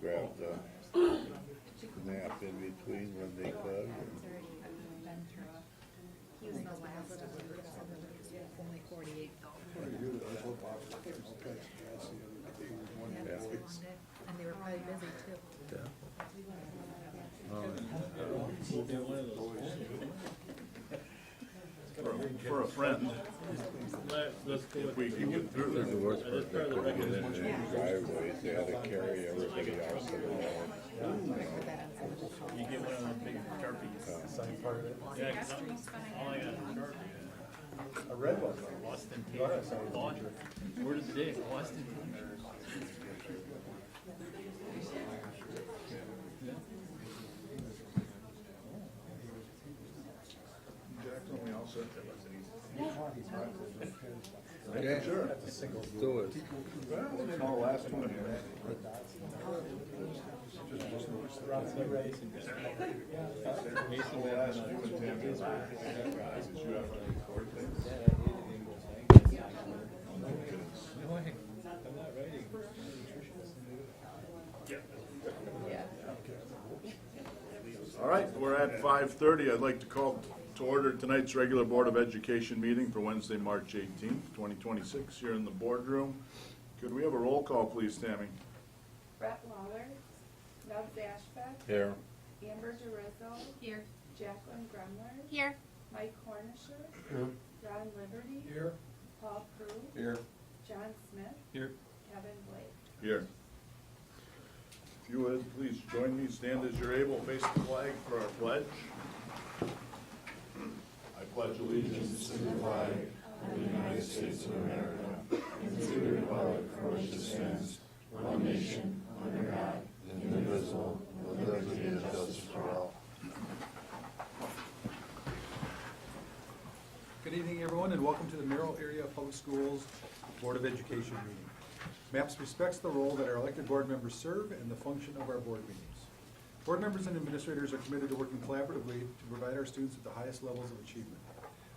grab the nap in between when they could. He was the last of the group, so there was only 48 though. And they were probably busy too. Yeah. For a friend, if we can get through The there. worst part, they couldn't get in their driveways, they had to carry everybody else to the road. You get one of those big Sharpies. Sign part of it. Yeah, 'cause all I got is Sharpie. A red one. Boston Go ahead, tape. sorry. Where did they? Boston tape. Jack told me also that was Yeah, Sure. That's a single. do it. Well, last one. Mason will ask you and Tim is you have to record things. All right, we're at 5:30. I'd like to call to order tonight's regular Board of Education meeting for Wednesday, March 18th, 2026, here in the boardroom. Could we have a roll call, please, Tammy? Brett Waller, Doug Dashbeck, Here. Amber DeRizzo, Here. Jacqueline Grumler, Here. Mike Cornisher, Ron Liberty, Here. Paul Crew, Here. John Smith, Here. Kevin Blake. Here. If you would, please join me, stand as you're able, face the flag for our pledge. I pledge allegiance to the flag of the United States of America and to the republic for which it stands, one nation, under God, indivisible, with liberty and justice for all. Good evening, everyone, and welcome to the Merrill Area Public Schools Board of Education meeting. MAPS respects the role that our elected board members serve and the function of our board meetings. Board members and administrators are committed to working collaboratively to provide our students with the highest levels of achievement.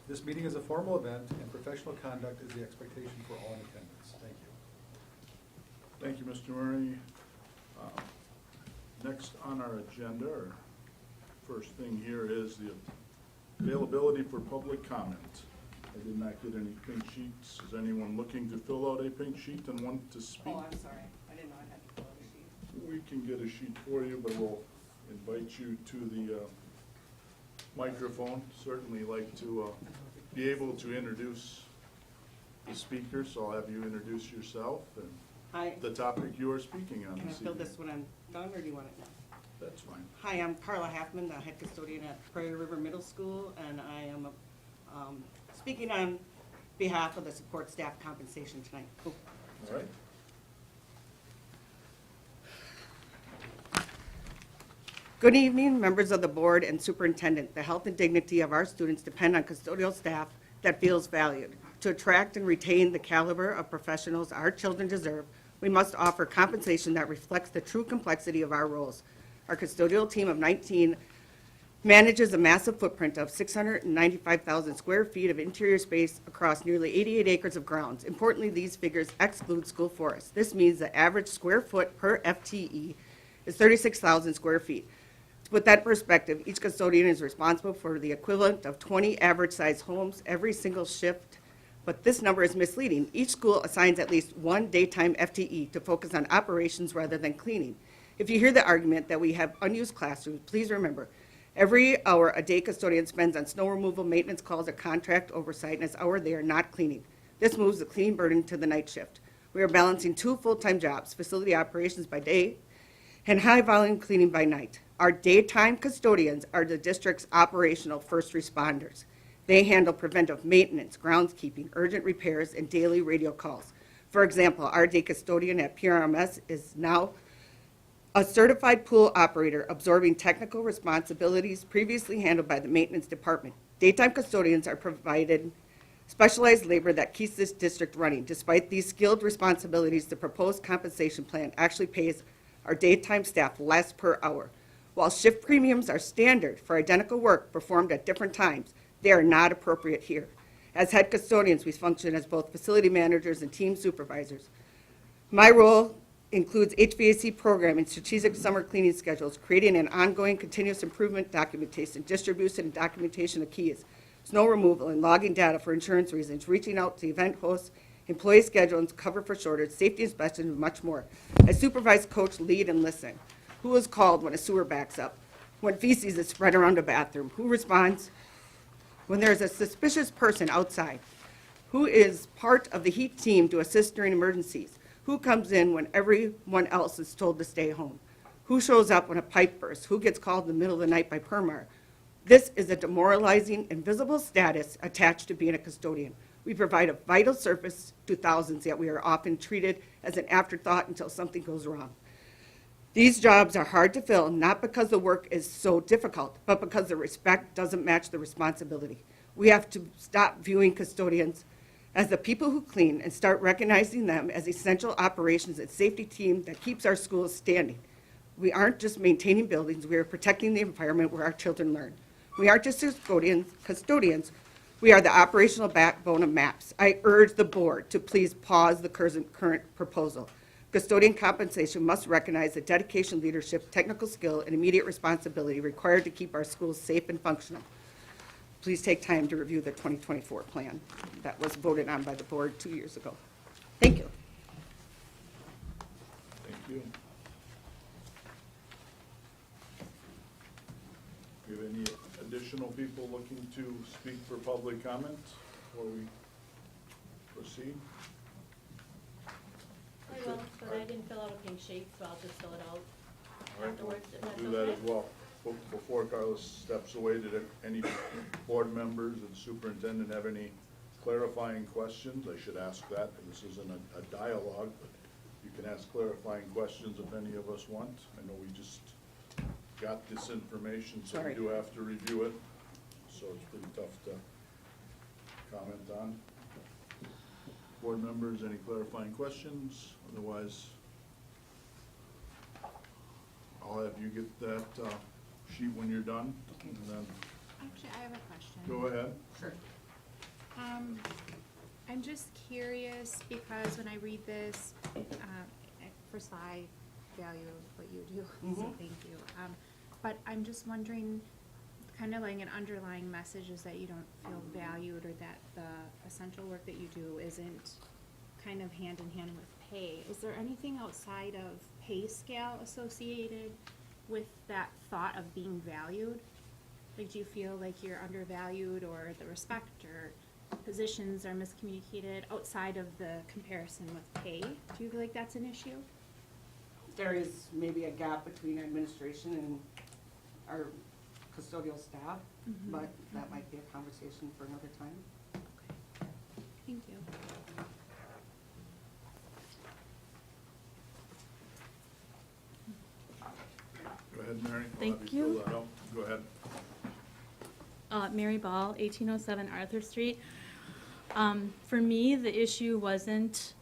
This meeting is a formal event, and professional conduct is the expectation for all in attendance. Thank you. Thank you, Mr. Murray. Next on our agenda, or first thing here is the availability for public comment. I did not get any pink sheets. Is anyone looking to fill out a pink sheet and want to speak? Oh, I'm sorry. I didn't know I had to fill out a sheet. We can get a sheet for you, but we'll invite you to the microphone. Certainly like to be able to introduce the speaker, so I'll have you introduce yourself and Hi, the topic you are speaking on can I this fill evening. this when I'm done, or do you want it now? That's fine. Hi, I'm Carla Halfman, the head custodian at Prairie River Middle School, and I am speaking on behalf of the support staff compensation tonight. Oh, All right. Good evening, members of the board and superintendent. The health and dignity of our students depend on custodial staff that feels valued. To attract and retain the caliber of professionals our children deserve, we must offer compensation that reflects the true complexity of our roles. Our custodial team of 19 manages a massive footprint of 695,000 square feet of interior space across nearly 88 acres of grounds. Importantly, these figures exclude school forests. This means the average square foot per FTE is 36,000 square feet. To put that in perspective, each custodian is responsible for the equivalent of 20 average-sized homes every single shift, but this number is misleading. Each school assigns at least one daytime FTE to focus on operations rather than cleaning. If you hear the argument that we have unused classrooms, please remember, every hour a day custodian spends on snow removal, maintenance calls, or contract oversight, and this hour they are not cleaning. This moves the cleaning burden to the night shift. We are balancing two full-time jobs, facility operations by day and high-volume cleaning by night. Our daytime custodians are the district's operational first responders. They handle preventive maintenance, groundskeeping, urgent repairs, and daily radio calls. For example, our day custodian at PRMS is now a certified pool operator absorbing technical responsibilities previously handled by the maintenance department. Daytime custodians are provided specialized labor that keeps this district running. Despite these skilled responsibilities, the proposed compensation plan actually pays our daytime staff less per hour. While shift premiums are standard for identical work performed at different times, they are not appropriate here. As head custodians, we function as both facility managers and team supervisors. My role includes HVAC program and strategic summer cleaning schedules, creating an ongoing continuous improvement documentation, distribution and documentation of keys, snow removal and logging data for insurance reasons, reaching out to event hosts, employee scheduling, cover for shortage, safety inspections, and much more. I supervise, coach, lead, and listen. Who is called when a sewer backs up? When feces is spread around a bathroom? Who responds when there's a suspicious person outside? Who is part of the heat team to assist during emergencies? Who comes in when everyone else is told to stay home? Who shows up when a pipe bursts? Who gets called in the middle of the night by Permar? This is a demoralizing, invisible status attached to being a custodian. We provide a vital service to thousands, yet we are often treated as an afterthought until something goes wrong. These jobs are hard to fill, not because the work is so difficult, but because the respect doesn't match the responsibility. We have to stop viewing custodians as the people who clean and start recognizing them as essential operations and safety team that keeps our schools standing. We aren't just maintaining buildings, we are protecting the environment where our children learn. We aren't just custodians, we are the operational backbone of MAPS. I urge the board to please pause the current proposal. Custodian compensation must recognize the dedication, leadership, technical skill, and immediate responsibility required to keep our schools safe and functional. Please take time to review the 2024 plan that was voted on by the board 2 years ago. Thank you. Thank you. Do you have any additional people looking to speak for public comment before we proceed? I will, but I didn't fill out a pink sheet, so I'll just fill it out All right, afterwards, if we'll that's do that okay. as well. Before Carlos steps away, did any board members and superintendent have any clarifying questions? I should ask that, and this isn't a dialogue, but you can ask clarifying questions if any of us want. I know we just got this information, so Sorry. we do have to review it, so it's pretty tough to comment on. Board members, any clarifying questions? Otherwise, I'll have you get that sheet when you're done, and then Actually, I have a question. go ahead. Sure. I'm just curious because when I read this, first of all, I value what you do, so Mhm. thank you. But I'm just wondering, kind of like an underlying message is that you don't feel valued or that the essential work that you do isn't kind of hand in hand with pay. Is there anything outside of pay scale associated with that thought of being valued? Like, do you feel like you're undervalued or the respect or positions are miscommunicated outside of the comparison with pay? Do you feel like that's an issue? There is maybe a gap between administration and our custodial staff, Mhm. but that might be a conversation for another time. Thank you. Go ahead, Mary. I'll Thank have fill you. that out. Go ahead. Mary Ball, 1807 Arthur Street. For me, the issue wasn't,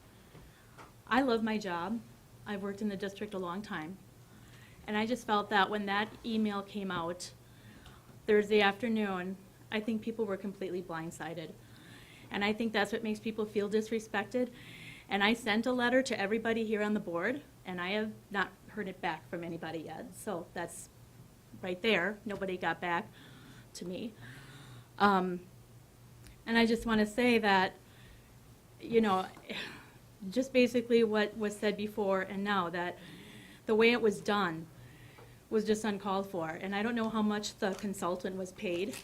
I love my job. I've worked in the district a long time. And I just felt that when that email came out Thursday afternoon, I think people were completely blindsided. And I think that's what makes people feel disrespected. And I sent a letter to everybody here on the board, and I have not heard it back from anybody yet. So that's right there. Nobody got back to me. And I just want to say that, you know, just basically what was said before and now, that the way it was done was just uncalled for. And I don't know how much the consultant was paid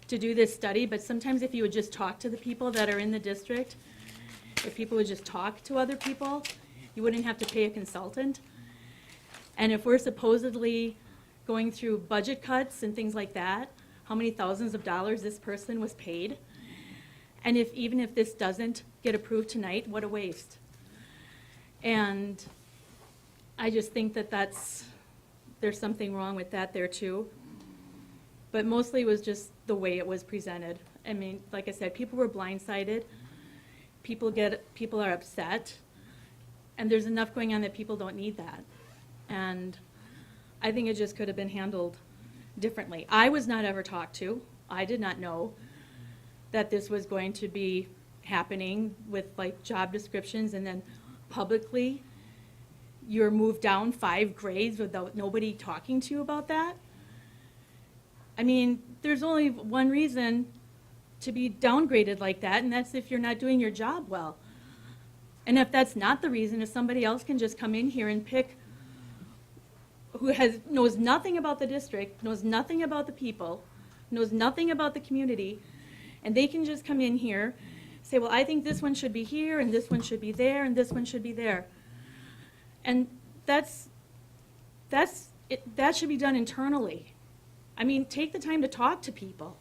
to do this study, but sometimes if you would just talk to the people that are in the district, if people would just talk to other people, you wouldn't have to pay a consultant. And if we're supposedly going through budget cuts and things like that, how many thousands of dollars this person was paid? And even if this doesn't get approved tonight, what a waste. And I just think that there's something wrong with that there too. But mostly it was just the way it was presented. I mean, like I said, people were blindsided. People are upset. And there's enough going on that people don't need that. And I think it just could have been handled differently. I was not ever talked to. I did not know that this was going to be happening with like job descriptions and then publicly you're moved down 5 grades without nobody talking to you about that. I mean, there's only one reason to be downgraded like that, and that's if you're not doing your job well. And if that's not the reason, if somebody else can just come in here and pick who knows nothing about the district, knows nothing about the people, knows nothing about the community, and they can just come in here, say, well, I think this one should be here, and this one should be there, and this one should be there. And that should be done internally. I mean, take the time to talk to people.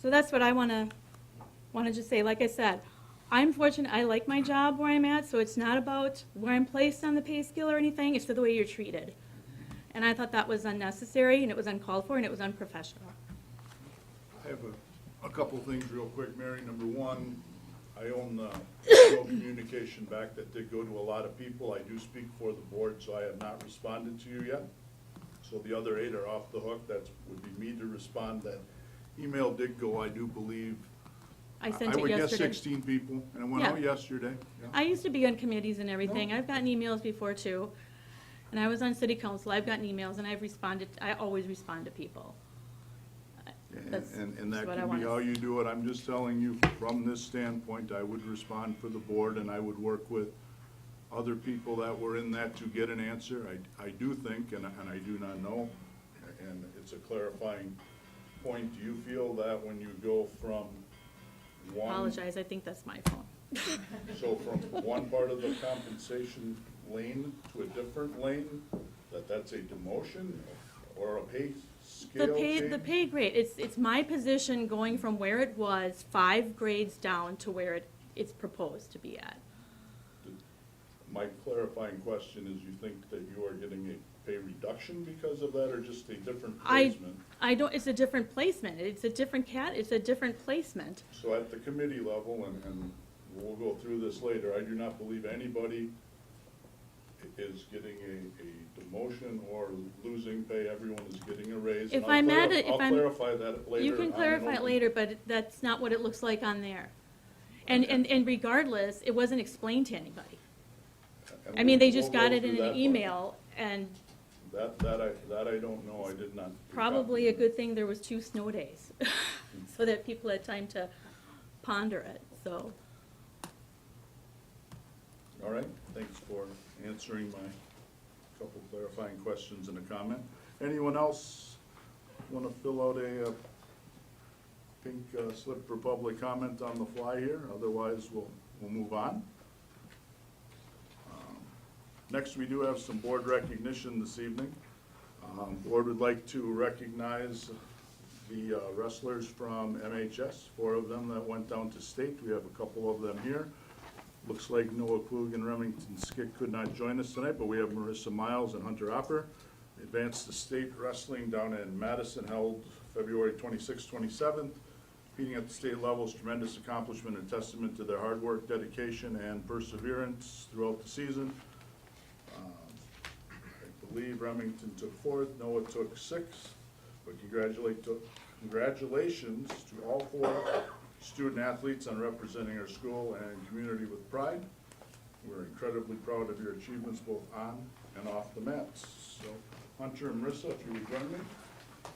So that's what I want to just say. Like I said, I'm fortunate. I like my job where I'm at, so it's not about where I'm placed on the pay scale or anything. It's the way you're treated. And I thought that was unnecessary, and it was uncalled for, and it was unprofessional. I have a couple things real quick, Mary. Number one, I own the communication back that did go to a lot of people. I do speak for the board, so I have not responded to you yet. So the other 8 are off the hook. That would be me to respond. That email did go, I do believe. I sent I it would guess yesterday. 16 people, and it went Yeah. out yesterday. Yeah. I used to be on committees and everything. I've gotten emails before too. And I was on city council. I've gotten emails and I've responded. I always respond to people. That's And that what I can be wanna how you do it. I'm just telling you, from this standpoint, I would respond for the board, and I would work with other people that were in that to get an answer. I do think, and I do not know, and it's a clarifying point, do you feel that when you go from one, Apologize. I think that's my phone. so from one part of the compensation lane to a different lane, that's a demotion or a pay scale change? The pay grade, it's my position going from where it was 5 grades down to where it's proposed to be at. My clarifying question is, you think that you are getting a pay reduction because of that, or just a different placement? I don't, it's a different placement. It's a different it's a different placement. So at the committee level, and we'll go through this later, I do not believe anybody is getting a demotion or losing pay. Everyone is getting a raise. If And I'm at it, I'll if I'm. clarify that later. You can on clarify it open. later, but that's not what it looks like on there. And regardless, it wasn't explained to anybody. And I mean, they we'll just go got it through in that an part. email, and That I don't know. I did not. probably a good thing there was 2 snow days, so that people had time to ponder it, so. All right, thanks for answering my couple clarifying questions and a comment. Anyone else want to fill out a pink slip for public comment on the fly here? Otherwise, we'll move on. Next, we do have some board recognition this evening. Board would like to recognize the wrestlers from MHS, 4 of them that went down to state. We have a couple of them here. Looks like Noah Klug and Remington Skit could not join us tonight, but we have Marissa Miles and Hunter Opper. They advanced to state wrestling down in Madison, held February 26th, 27th. Competing at the state level is tremendous accomplishment and testament to their hard work, dedication, and perseverance throughout the season. I believe Remington took 4th, Noah took 6th, but congratulations to all 4 student athletes on representing our school and community with pride. We're incredibly proud of your achievements both on and off the mats. So Hunter and Marissa, if you would join me,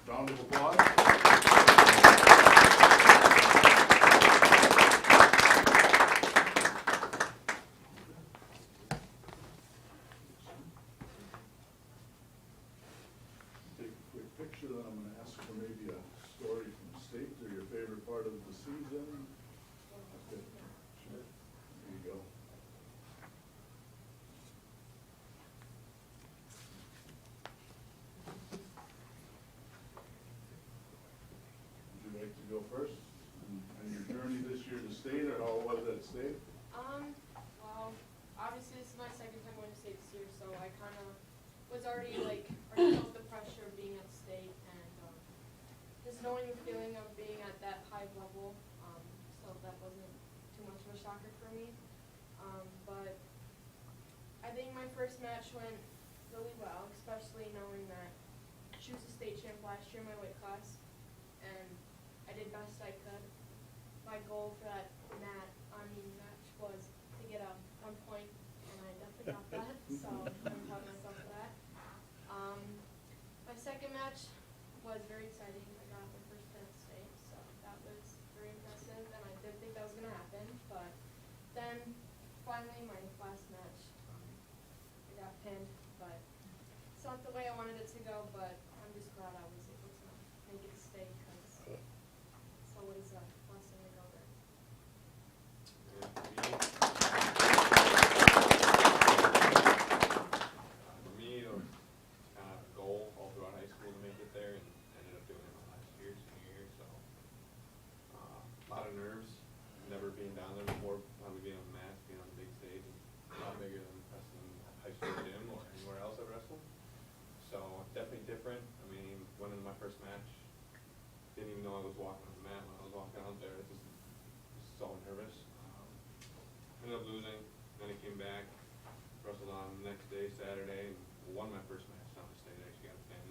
round of applause. Take a quick picture, then I'm going to ask for maybe a story from the state or your favorite part of the season. Okay, sure. There you go. Would you like to go first? And your journey this year to state, or how was it at state? Well, obviously this is my second time going to state this year, so I kind of was already felt the pressure of being at state and just knowing the feeling of being at that high level. So that wasn't too much of a shocker for me. But I think my first match went really well, especially knowing that she was a state champ last year in my weight class, and I did best I could. My goal for that match was to get a 1 point, and I definitely got that. So finally, my last match, I got pinned, but it's not the way I wanted it to go, but I'm just glad I was able to make it stay, because it's always a blessing to go there. For me, it was kind of a goal all throughout high school to make it there, and ended up doing it my last year, senior year, so. A lot of nerves, never being down there before, probably being on the mat, being on the big stage, and a lot bigger than wrestling in a high school gym or anywhere else I've wrestled. So definitely different. I mean, winning my first match, didn't even know I was walking on the mat when I was walking out there. Just so nervous. Ended up losing. Then I came back, wrestled on the next day, Saturday, and won my first match down the state. I actually got a pin.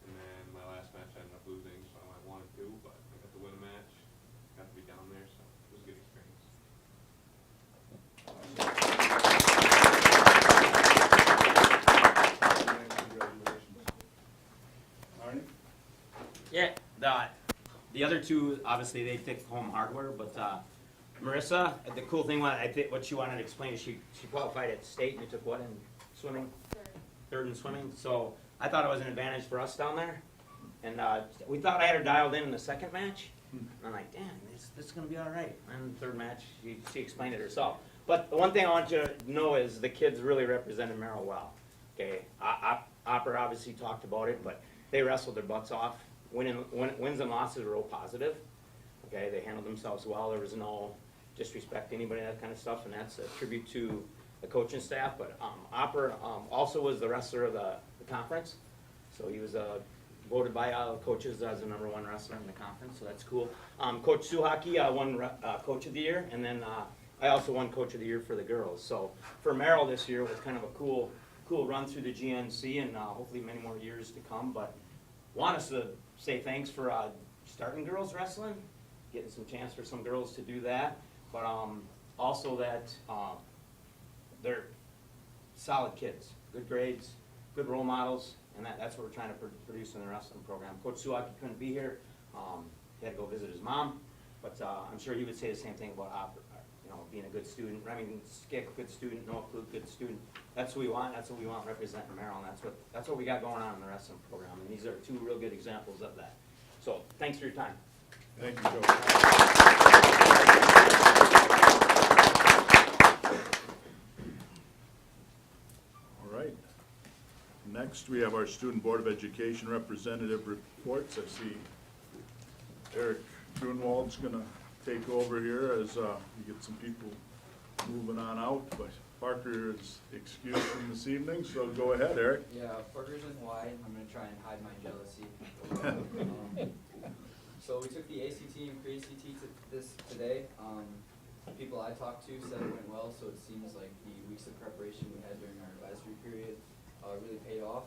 And then my last match I ended up losing, so I wanted to, but I got to win a match. Got to be down there, so it was a good experience. Congratulations. Arnie? Yeah, the other two, obviously, they take home hardware, but Marissa, the cool thing, I think what she wanted to explain is she qualified at state, and you took what in swimming? Third in swimming, so I thought it was an advantage for us down there. And we thought I had her dialed in the second match. And I'm like, damn, this is gonna be all right. And the third match, she explained it herself. But the one thing I want you to know is the kids really represented Merrill well. Okay, Opera obviously talked about it, but they wrestled their butts off. Wins and losses were real positive. Okay, they handled themselves well. There was no disrespect to anybody, that kind of stuff, and that's a tribute to the coaching staff. But Opera also was the wrestler of the conference, so he was voted by coaches as the #1 wrestler in the conference, so that's cool. Coach Suhaki won Coach of the Year, and then I also won Coach of the Year for the girls. So for Merrill this year was kind of a cool run through the GNC, and hopefully many more years to come. But want us to say thanks for starting girls wrestling, getting some chance for some girls to do that, but also that they're solid kids, good grades, good role models, and that's what we're trying to produce in the wrestling program. Coach Suwaki couldn't be here. He had to go visit his mom, but I'm sure he would say the same thing about being a good student. I mean, Skik, good student, Noah Klug, good student. That's what we want. That's what we want representing Merrill, and that's what we got going on in the wrestling program. And these are two real good examples of that. So thanks for your time. Thank you, Coach. All right. Next, we have our Student Board of Education representative reports. I see Eric Grunwald's gonna take over here as we get some people moving on out, but Parker is excused from this evening, so go ahead, Eric. Yeah, Parker's in Hawaii. I'm gonna try and hide my jealousy. So we took the ACT and pre-ACT today. People I talked to said it went well, so it seems like the weeks of preparation we had during our advisory period really paid off.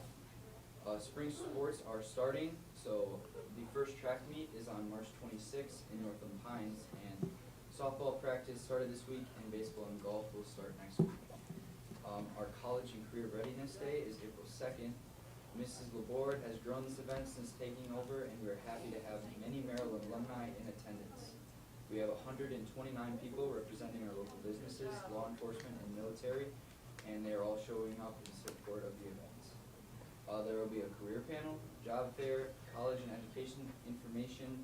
Spring sports are starting, so the first track meet is on March 26th in Northland Pines, and softball practice started this week, and baseball and golf will start next week. Our College and Career Readiness Day is April 2nd. Mrs. Laborde has grown this event since taking over, and we are happy to have many Merrill alumni in attendance. We have 129 people representing our local businesses, law enforcement, and military, and they are all showing up in support of the event. There will be a career panel, job fair, college and education information,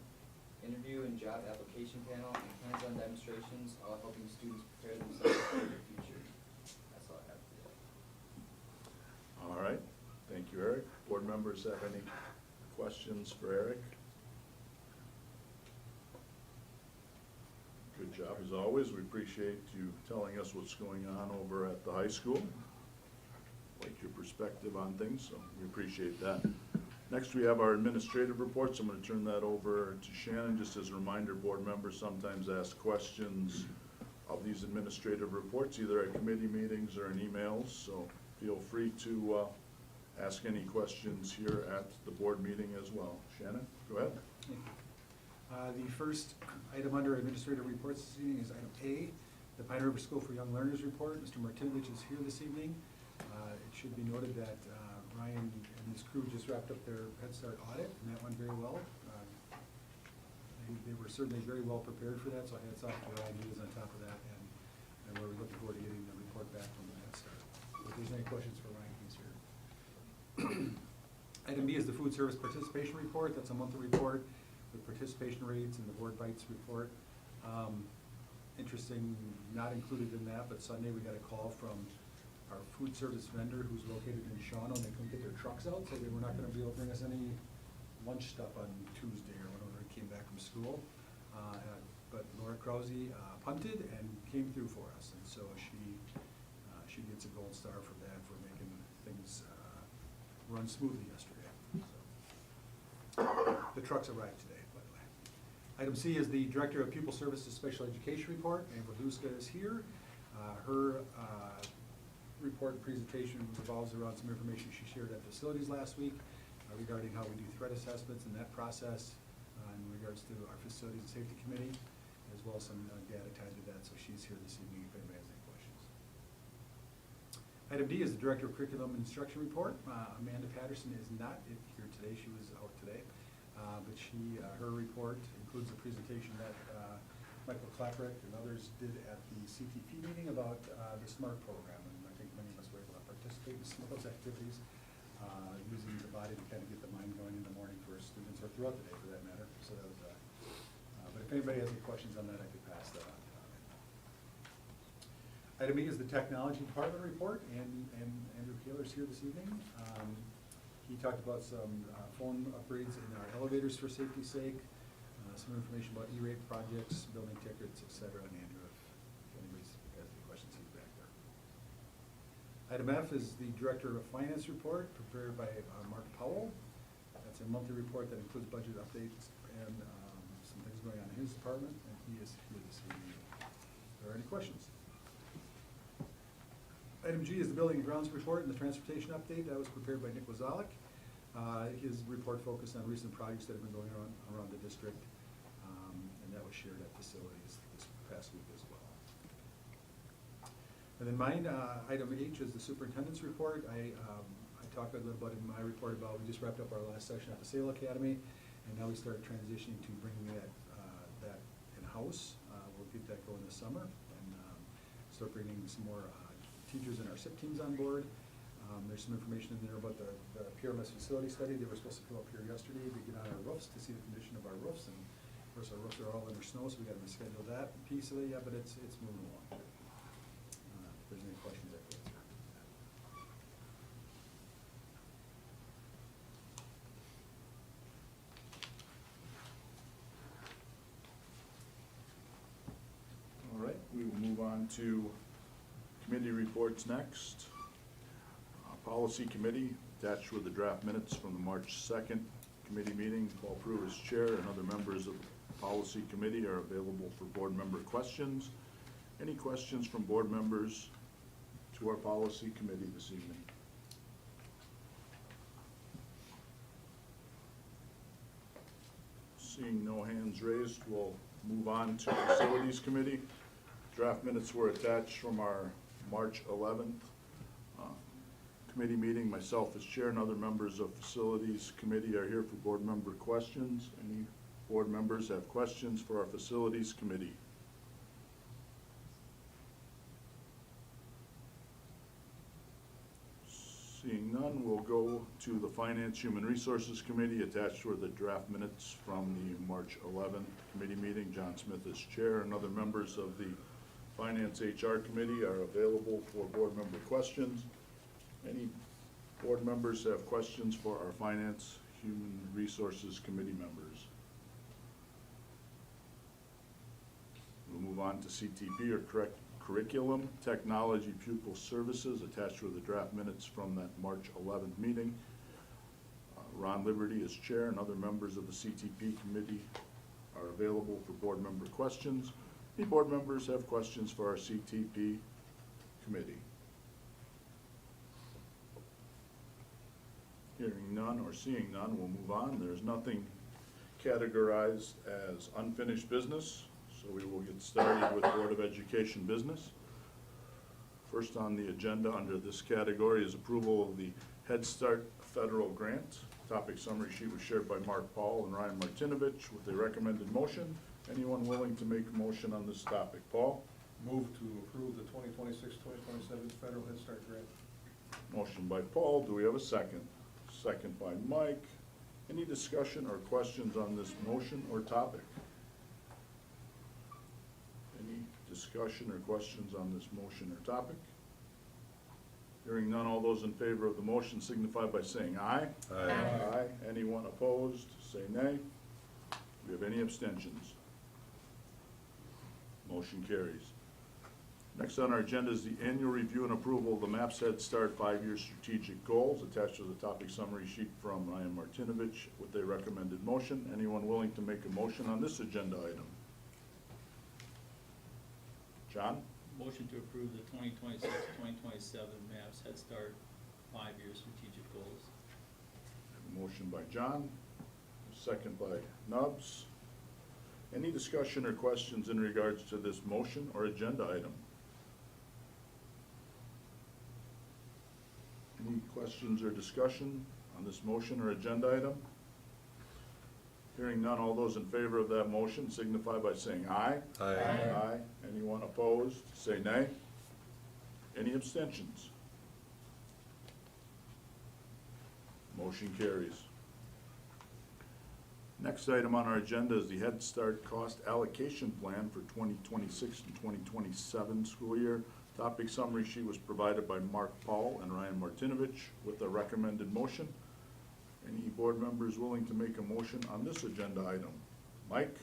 interview and job application panel, and hands-on demonstrations, all helping students prepare themselves for their future. That's all I have today. All right, thank you, Eric. Board members have any questions for Eric? Good job as always. We appreciate you telling us what's going on over at the high school. Like your perspective on things, so we appreciate that. Next, we have our administrative reports. I'm going to turn that over to Shannon. Just as a reminder, board members sometimes ask questions of these administrative reports, either at committee meetings or in emails, so feel free to ask any questions here at the board meeting as well. Shannon, go ahead. The first item under administrative reports this evening is item A, the Pine River School for Young Learners report. Mr. Martinovich is here this evening. It should be noted that Ryan and his crew just wrapped up their Head Start audit, and that went very well. They were certainly very well prepared for that, so hats off to Ryan. He was on top of that, and we're looking forward to getting questions for Ryan, he's here. Item B is the food service participation report. That's a monthly report with participation rates and the board bites report. Interesting, not included in that, but Sunday we got a call from our food service vendor who's located in Shawano, and they couldn't get their trucks out, so they were not gonna be able to bring us any lunch stuff on Tuesday or whenever we came back from school. But Laura Krause punted and came through for us, and so she gets a gold star for that, for making things run smoothly yesterday. So, the trucks arrived today, by the way. Item C is the Director of Pupil Services Special Education Report. Amber Luska is here. Her report and presentation revolves around some information she shared at facilities last week regarding how we do threat assessments and that process in regards to our Facilities and Safety Committee, as well as some data tied to that. So she's here this evening if anybody has any questions. Item D is the Director of Curriculum and Instruction Report. Amanda Patterson is not here today. She was out today. But her report includes a presentation that Michael Klaprick and others did at the CTP meeting about the SMART program. And I think many of us were able to participate in some of those activities, using the body to kind of get the mind going in the morning for students, or throughout the day for that matter. So that was, but if anybody has any questions on that, I could pass that on. Item E is the Technology Department report, and Andrew Kaler's here this evening. He talked about some phone upgrades in our elevators for safety's sake, some information about E-rate projects, building tickets, et cetera. And Andrew, if anybody has any questions, he's back there. Item F is the Director of Finance report prepared by Mark Powell. That's a monthly report that includes budget updates and some things going on in his department, and he is here this evening. Are there any questions? Item G is the Building and Grounds report and the transportation update. That was prepared by Nick Wazalek. His report focused on recent projects that have been going on around the district, and that was shared at facilities this past week as well. And then mine, item H is the superintendent's report. I talked a little bit in my report about, we just wrapped up our last session at the Sale Academy, and now we start transitioning to bringing that in-house. We'll get that going this summer, and start bringing some more teachers and our SIP teams on board. There's some information in there about the PRMS facility study. They were supposed to come up here yesterday to get on our roofs to see the condition of our roofs, and of course our roofs are all under snow, so we got to reschedule that piece of it. Yeah, but it's moving along. If there's any questions, I can answer. All right, we will move on to committee reports next. Policy Committee, attached with the draft minutes from the March 2nd committee meeting. Paul Prue is chair, and other members of the Policy Committee are available for board member questions. Any questions from board members to our Policy Committee this evening? Seeing no hands raised, we'll move on to Facilities Committee. Draft minutes were attached from our March 11th committee meeting. Myself as chair and other members of Facilities Committee are here for board member questions. Any board members have questions for our Facilities Committee? Seeing none, we'll go to the Finance Human Resources Committee. Attached were the draft minutes from the March 11th committee meeting. John Smith is chair, and other members of the Finance HR Committee are available for board member questions. Any board members have questions for our Finance Human Resources Committee members? We'll move on to CTP, or Curriculum Technology Pupil Services. Attached were the draft minutes from that March 11th meeting. Ron Liberty is chair, and other members of the CTP committee are available for board member questions. Any board members have questions for our CTP committee? Hearing none or seeing none, we'll move on. There's nothing categorized as unfinished business, so we will get started with Board of Education business. First on the agenda under this category is approval of the Head Start federal grant. Topic summary sheet was shared by Mark Paul and Ryan Martinovich with a recommended motion. Anyone willing to make a motion on this topic? Paul? Move to approve the 2026-2027 federal Head Start grant. Motion by Paul, do we have a second? Second by Mike. Any discussion or questions on this motion or topic? Any discussion or questions on this motion or topic? Hearing none, all those in favor of the motion signify by saying aye. Aye. Aye. Anyone opposed, say nay. Do we have any abstentions? Motion carries. Next on our agenda is the annual review and approval of the MAPS Head Start 5-year strategic goals attached to the topic summary sheet from Ryan Martinovich with a recommended motion. Anyone willing to make a motion on this agenda item? John? Motion to approve the 2026-2027 MAPS Head Start 5-year strategic goals. A motion by John, a second by Nubbs. Any discussion or questions in regards to this motion or agenda item? Any questions or discussion on this motion or agenda item? Hearing none, all those in favor of that motion signify by saying aye. Aye. Aye. Anyone opposed, say nay. Any abstentions? Motion carries. Next item on our agenda is the Head Start Cost Allocation Plan for 2026 and 2027 school year. Topic summary sheet was provided by Mark Paul and Ryan Martinovich with a recommended motion. Any board members willing to make a motion on this agenda item? Mike?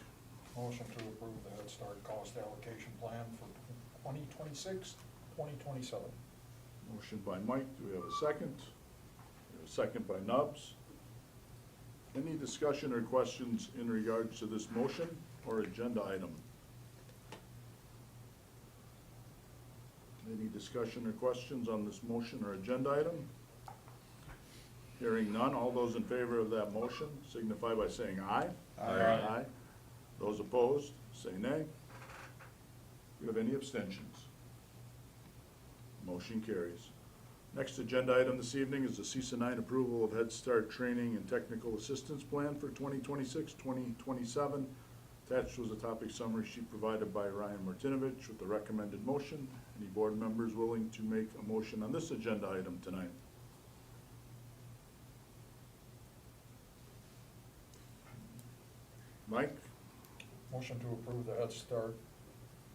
Motion to approve the Head Start Cost Allocation Plan for 2026, 2027. Motion by Mike, do we have a second? We have a second by Nubbs. Any discussion or questions in regards to this motion or agenda item? Any discussion or questions on this motion or agenda item? Hearing none, all those in favor of that motion signify by saying aye. Aye. Those opposed, say nay. Do you have any abstentions? Motion carries. Next agenda item this evening is the CISA 9 approval of Head Start Training and Technical Assistance Plan for 2026-2027. Attached was a topic summary sheet provided by Ryan Martinovich with the recommended motion. Any board members willing to make a motion on this agenda item tonight? Mike? Motion to approve the Head Start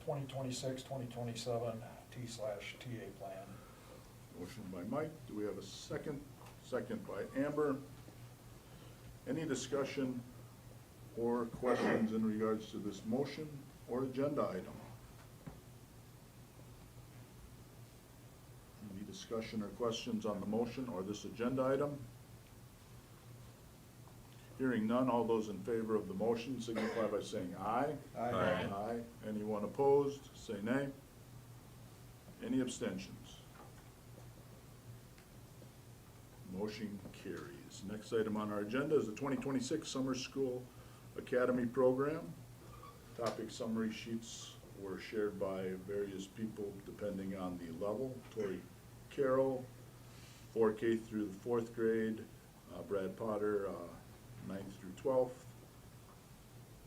2026, 2027 T/TA plan. Motion by Mike, do we have a second? Second by Amber. Any discussion or questions in regards to this motion or agenda item? Any discussion or questions on the motion or this agenda item? Hearing none, all those in favor of the motion signify by saying aye. Aye. Aye. Anyone opposed, say nay. Any abstentions? Motion carries. Next item on our agenda is the 2026 Summer School Academy Program. Topic summary sheets were shared by various people depending on the level. Tori Carroll, 4K through the 4th grade, Brad Potter, 9th through 12th,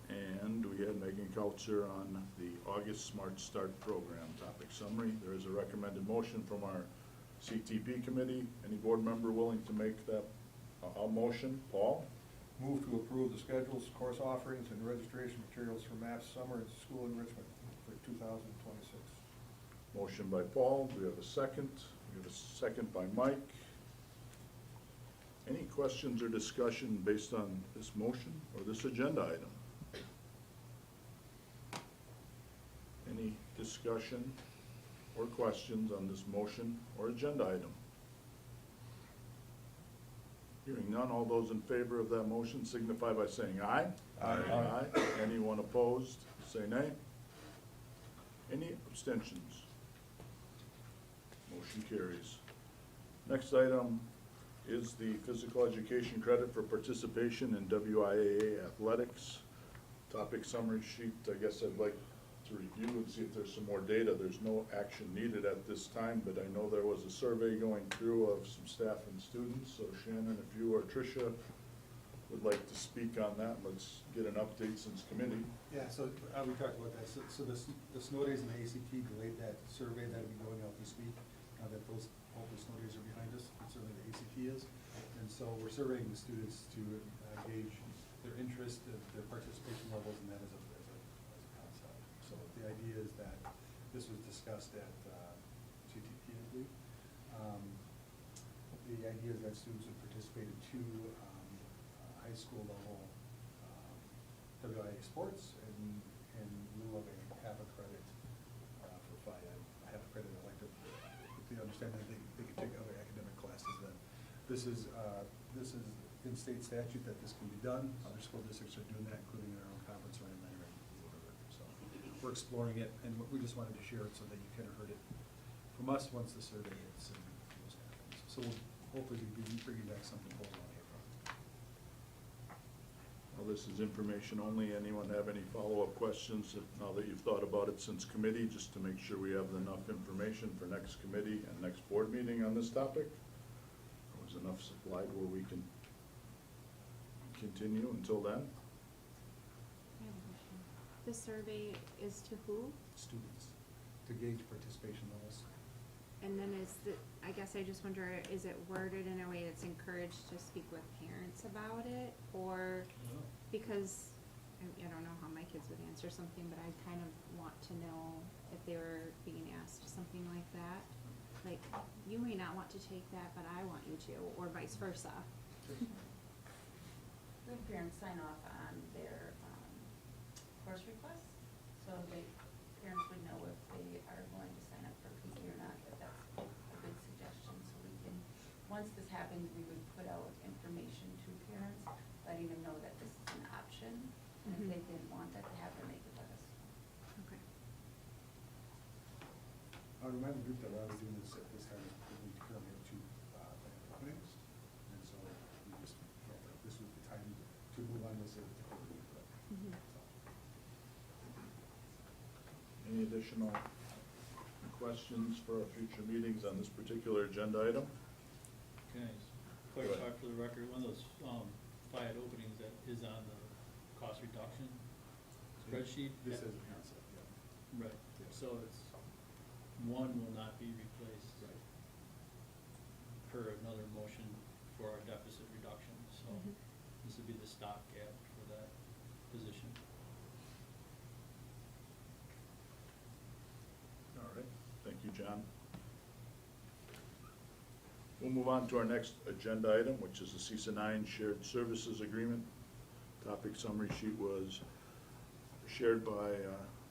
and we had Megan Kautzer on the August Smart Start Program topic summary. There is a recommended motion from our CTP committee. Any board member willing to make that a motion? Paul? Move to approve the schedules, course offerings, and registration materials for MAPS Summer and School Enrichment for 2026. Motion by Paul. Do we have a second? We have a second by Mike. Any questions or discussion based on this motion or this agenda item? Any discussion or questions on this motion or agenda item? Hearing none, all those in favor of that motion signify by saying aye. Aye. Aye. Anyone opposed, say nay. Any abstentions? Motion carries. Next item is the physical education credit for participation in WIAA athletics. Topic summary sheet, I guess I'd like to review and see if there's some more data. There's no action needed at this time, but I know there was a survey going through of some staff and students. So Shannon, if you or Tricia would like to speak on that, let's get an update since committee. Yeah, so we talked about that. So the snow days and the ACT delayed that survey that will be going out this week, now that those hopefully snow days are behind us. ideas. And so we're surveying the students to gauge their interest, their participation levels, and that as a concept. So the idea is that this was discussed at CTP, I believe. The idea is that students would participate in two high school level WIA sports in lieu of a half a credit for half a credit elective, with the understanding that they could take other academic classes then. This is in state statute that this can be done. Other school districts are doing that, including their own conference or Atlanta. So we're exploring it, and we just wanted to share it so that you kind of heard it from us once the survey hits and those happens. So we'll hopefully be bringing back something for on April. Well, this is information only. Anyone have any follow-up questions now that you've thought about it since committee, just to make sure we have enough information for next committee and next board meeting on this topic? Or was enough supplied where we can continue until then? I have a question. The survey is to who? Students, to gauge participation levels. And then I guess I just wonder, is it worded in a way that's encouraged to speak with parents about it? Or, because, I don't know how my kids would answer something, but I kind of want to know if they were being asked something like that. Like, you may not want to take that, but I want you to, or vice versa. The parents sign off on their course requests, so parents would know if they are going to sign up for PT or not, but that's a good suggestion. So we can, once this happens, we would put out information to parents, letting them know that this is an option, and if they didn't want that to happen, they could let us know. Okay. I'll remind the group that while I was doing this at this time, we currently have two openings, and so we just felt like this was the time to move on this. Any additional questions for our future meetings on this particular agenda item? Can I clarify for the record, one of those FIAD openings that is on the cost reduction spreadsheet? This is a concept, yeah. Right, so it's, one will not be replaced per another motion for our deficit reduction, so this would be the stopgap for that position. All right, thank you, John. We'll move on to our next agenda item, which is the CISA 9 Shared Services Agreement. Topic summary sheet was shared by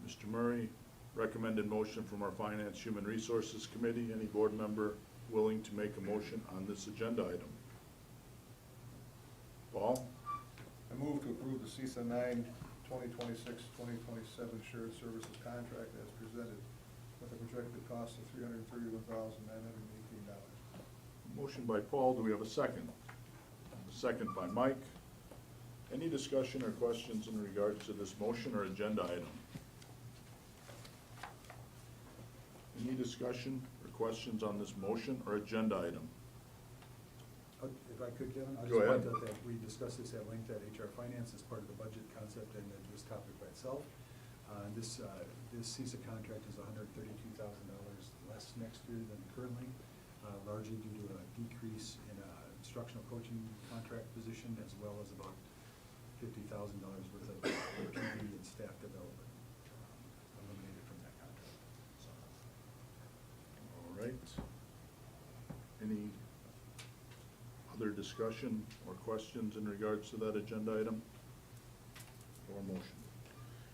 Mr. Murray. Recommended motion from our Finance Human Resources Committee. Any board member willing to make a motion on this agenda item? Paul? I move to approve the CISA 9 2026-2027 shared services contract as presented with a projected cost of $331,918. Motion by Paul. Do we have a second? A second by Mike. Any discussion or questions in regards to this motion or agenda item? Any discussion or questions on this motion or agenda item? If I could, Kevin, I Go just ahead. point out that we discussed this at length at HR Finance as part of the budget concept and then this topic by itself. This CISA contract is $132,000 less next year than currently, largely due to a decrease in instructional coaching contract position as well as about $50,000 worth of PD and staff development eliminated from that contract. So. All right. Any other discussion or questions in regards to that agenda item or motion?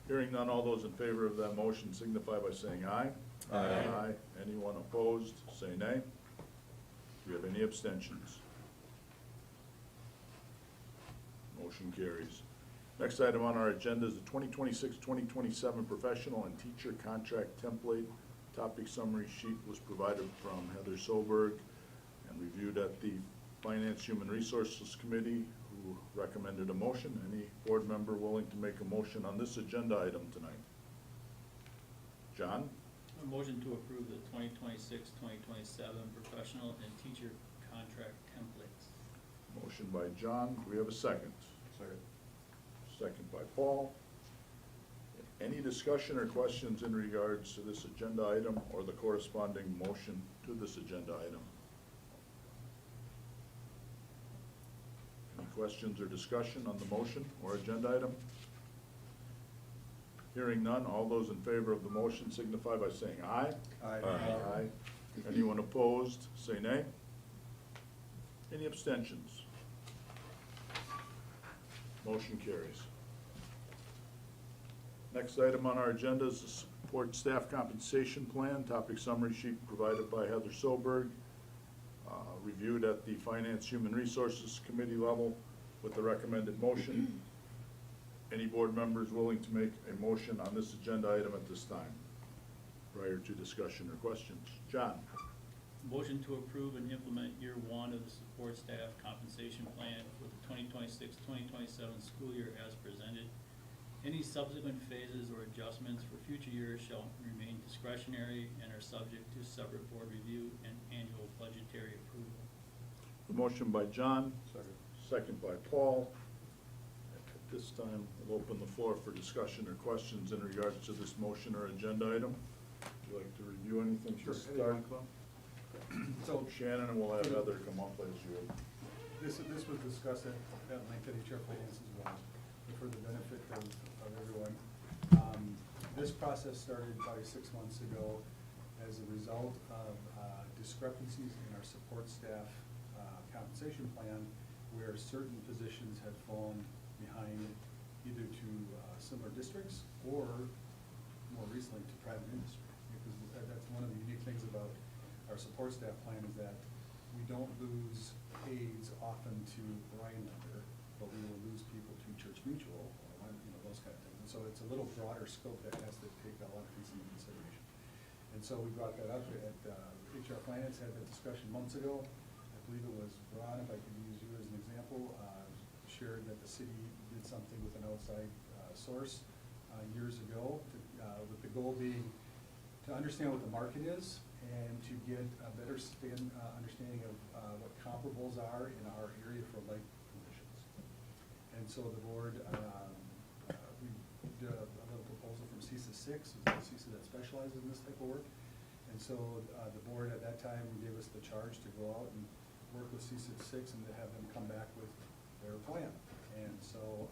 Hearing none, all those in favor of that motion signify by saying aye. Aye. Anyone opposed, say nay. Do we have any abstentions? Motion carries. Next item on our agenda is the 2026-2027 professional and teacher contract template. Topic summary sheet was provided from Heather Soberg and reviewed at the Finance Human Resources Committee, who recommended a motion. Any board member willing to make a motion on this agenda item tonight? John? A motion to approve the 2026-2027 professional and teacher contract templates. Motion by John. Do we have a second? Second. Second by Paul. Any discussion or questions in regards to this agenda item or the corresponding motion to this agenda item? questions or discussion on the motion or agenda item? Hearing none, all those in favor of the motion signify by saying aye. Aye. Aye. Anyone opposed, say nay. Any abstentions? Motion carries. Next item on our agenda is the support staff compensation plan, topic summary sheet provided by Heather Soberg, reviewed at the Finance Human Resources Committee level with the recommended motion. Any board members willing to make a motion on this agenda item at this time, prior to discussion or questions? John? Motion to approve and implement year one of the support staff compensation plan for the 2026-2027 school year as presented. Any subsequent phases or adjustments for future years shall remain discretionary and are subject to separate board review and annual budgetary approval. A motion by John, second by Paul. At this time, we'll open the floor for discussion or questions in regards to this motion or agenda item. Would you like to review anything to start? So Shannon, and we'll have Heather come up as you. this was discussed at length at HR Finance as well, but for the benefit of everyone. This process started probably 6 months ago as a result of discrepancies in our support staff compensation plan, where certain positions had fallen behind either to similar districts or more recently to private industry. Because that's one of the unique things about our support staff plan is that we don't lose aides often to Ryan Lender, but we will lose people to Church Mutual, or, those kind of things. And so it's a little broader scope that has to take a lot of things into consideration. And so we brought that up at HR Finance, had that discussion months ago. I believe it was Ron, if I could use you as an example, shared that the city did something with an outside source years ago, with the goal being to understand what the market is and to get a better understanding of what comparables are in our area for like positions. And so the board, we did a little proposal from CISA 6, CISA that specializes in this type of work. And so the board at that time gave us the charge to go out and work with CISA 6 and to have them come back with their plan. And so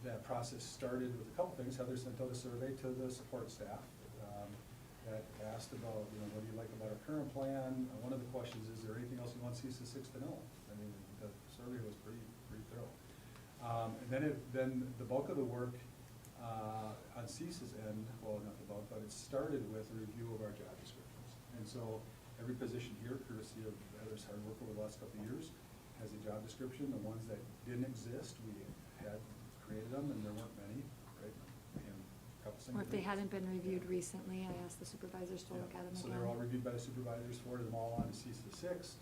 that process started with a couple things. Heather sent out a survey to the support staff that asked about, what do you like about our current plan? One of the questions is there anything else you want CISA 6 to know? I mean, the survey was pretty thorough. And then the bulk of the work on CISA's end, well, not the bulk, but it started with a review of our job descriptions. And so every position here, courtesy of Heather's hard work over the last couple of years, has a job description. The ones that didn't exist, we had created them, and there weren't many, right? Or if they hadn't been reviewed recently, I asked the supervisors to look at them again. So they were all reviewed by the supervisors, forwarded them all on to CISA 6.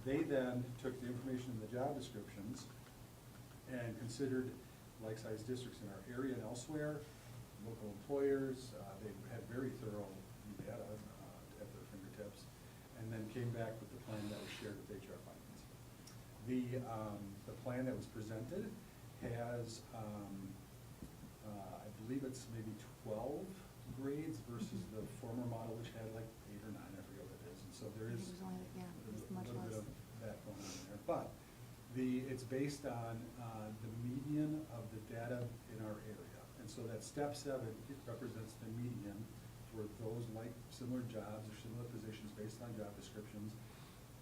They then took the information in the job descriptions and considered like-sized districts in our area and elsewhere, local employers. They had very thorough data at their fingertips, and then came back with the plan that was shared with HR Finance. The plan that was presented has, I believe it's maybe 12 grades versus the former model, which had like 8 or 9, I forget what it is. And so there is It was only, yeah, it was a much little bit less. of that going on there. But it's based on the median of the data in our area. And so that step 7, it represents the median for those like similar jobs or similar positions based on job descriptions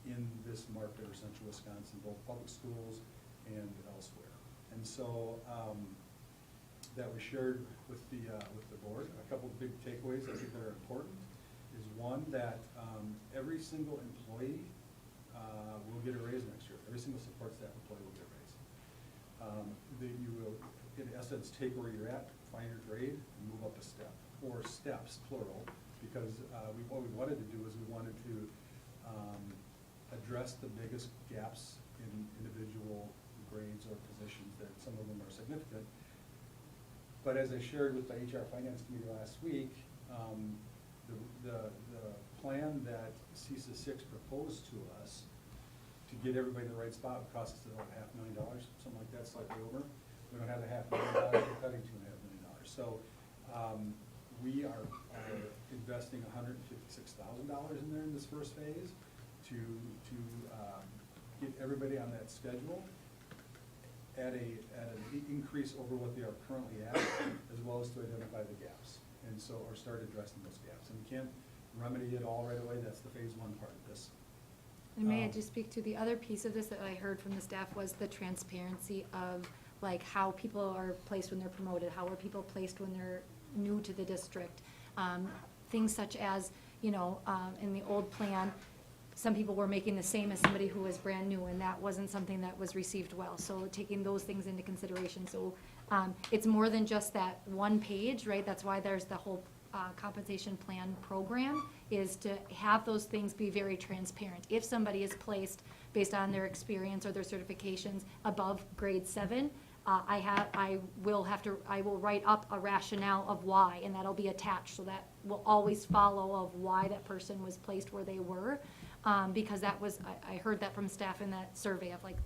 in this market or central Wisconsin, both public schools and elsewhere. And so that was shared with the board. A couple of big takeaways I think that are important is one, that every single employee will get a raise next year. Every single support staff employee will get a raise. That you will, in essence, take where you're at, find your grade, and move up a step, or steps, plural, because what we wanted to do is we wanted to address the biggest gaps in individual grades or positions that some of them are significant. But as I shared with the HR Finance Committee last week, the plan that CISA 6 proposed to us to get everybody in the right spot would cost us about $500,000, something like that, slightly over. We don't have the $500,000, we're cutting $2.5 million. So we are investing $156,000 in there in this first phase to get everybody on that schedule at an increase over what they are currently at, as well as to identify the gaps, and so, or start addressing those gaps. And you can't remedy it all right away, that's the phase one part of this. And may I just speak to the other piece of this that I heard from the staff was the transparency of like how people are placed when they're promoted, how are people placed when they're new to the district. Things such as, you know, in the old plan, some people were making the same as somebody who was brand new, and that wasn't something that was received well. So taking those things into consideration. So it's more than just that one page, right? That's why there's the whole compensation plan program, is to have those things be very transparent. If somebody is placed based on their experience or their certifications above grade 7, I will write up a rationale of why, and that'll be attached, so that will always follow of why that person was placed where they were, because that was, I heard that from staff in that survey of like,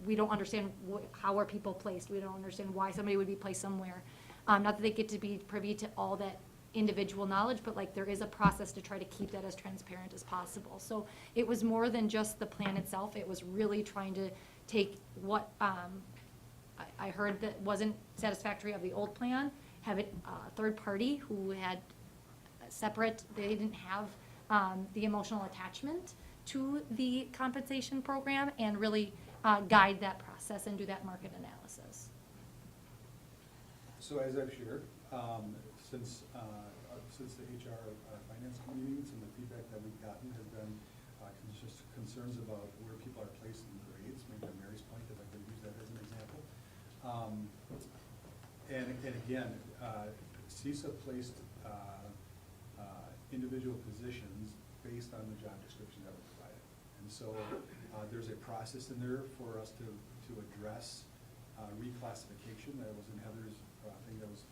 we don't understand how are people placed, we don't understand why somebody would be placed somewhere. Not that they get to be privy to all that individual knowledge, but like there is a process to try to keep that as transparent as possible. So it was more than just the plan itself, it was really trying to take what I heard that wasn't satisfactory of the old plan, have it third party who had separate, they didn't have the emotional attachment to the compensation program, and really guide that process and do that market analysis. So as I've shared, since the HR finance committee meetings, and the feedback that we've gotten has been just concerns about where people are placed in grades, maybe to Mary's point, if I could use that as an example. And again, CISA placed individual positions based on the job description that was provided. And so there's a process in there for us to address reclassification. That was in Heather's thing that was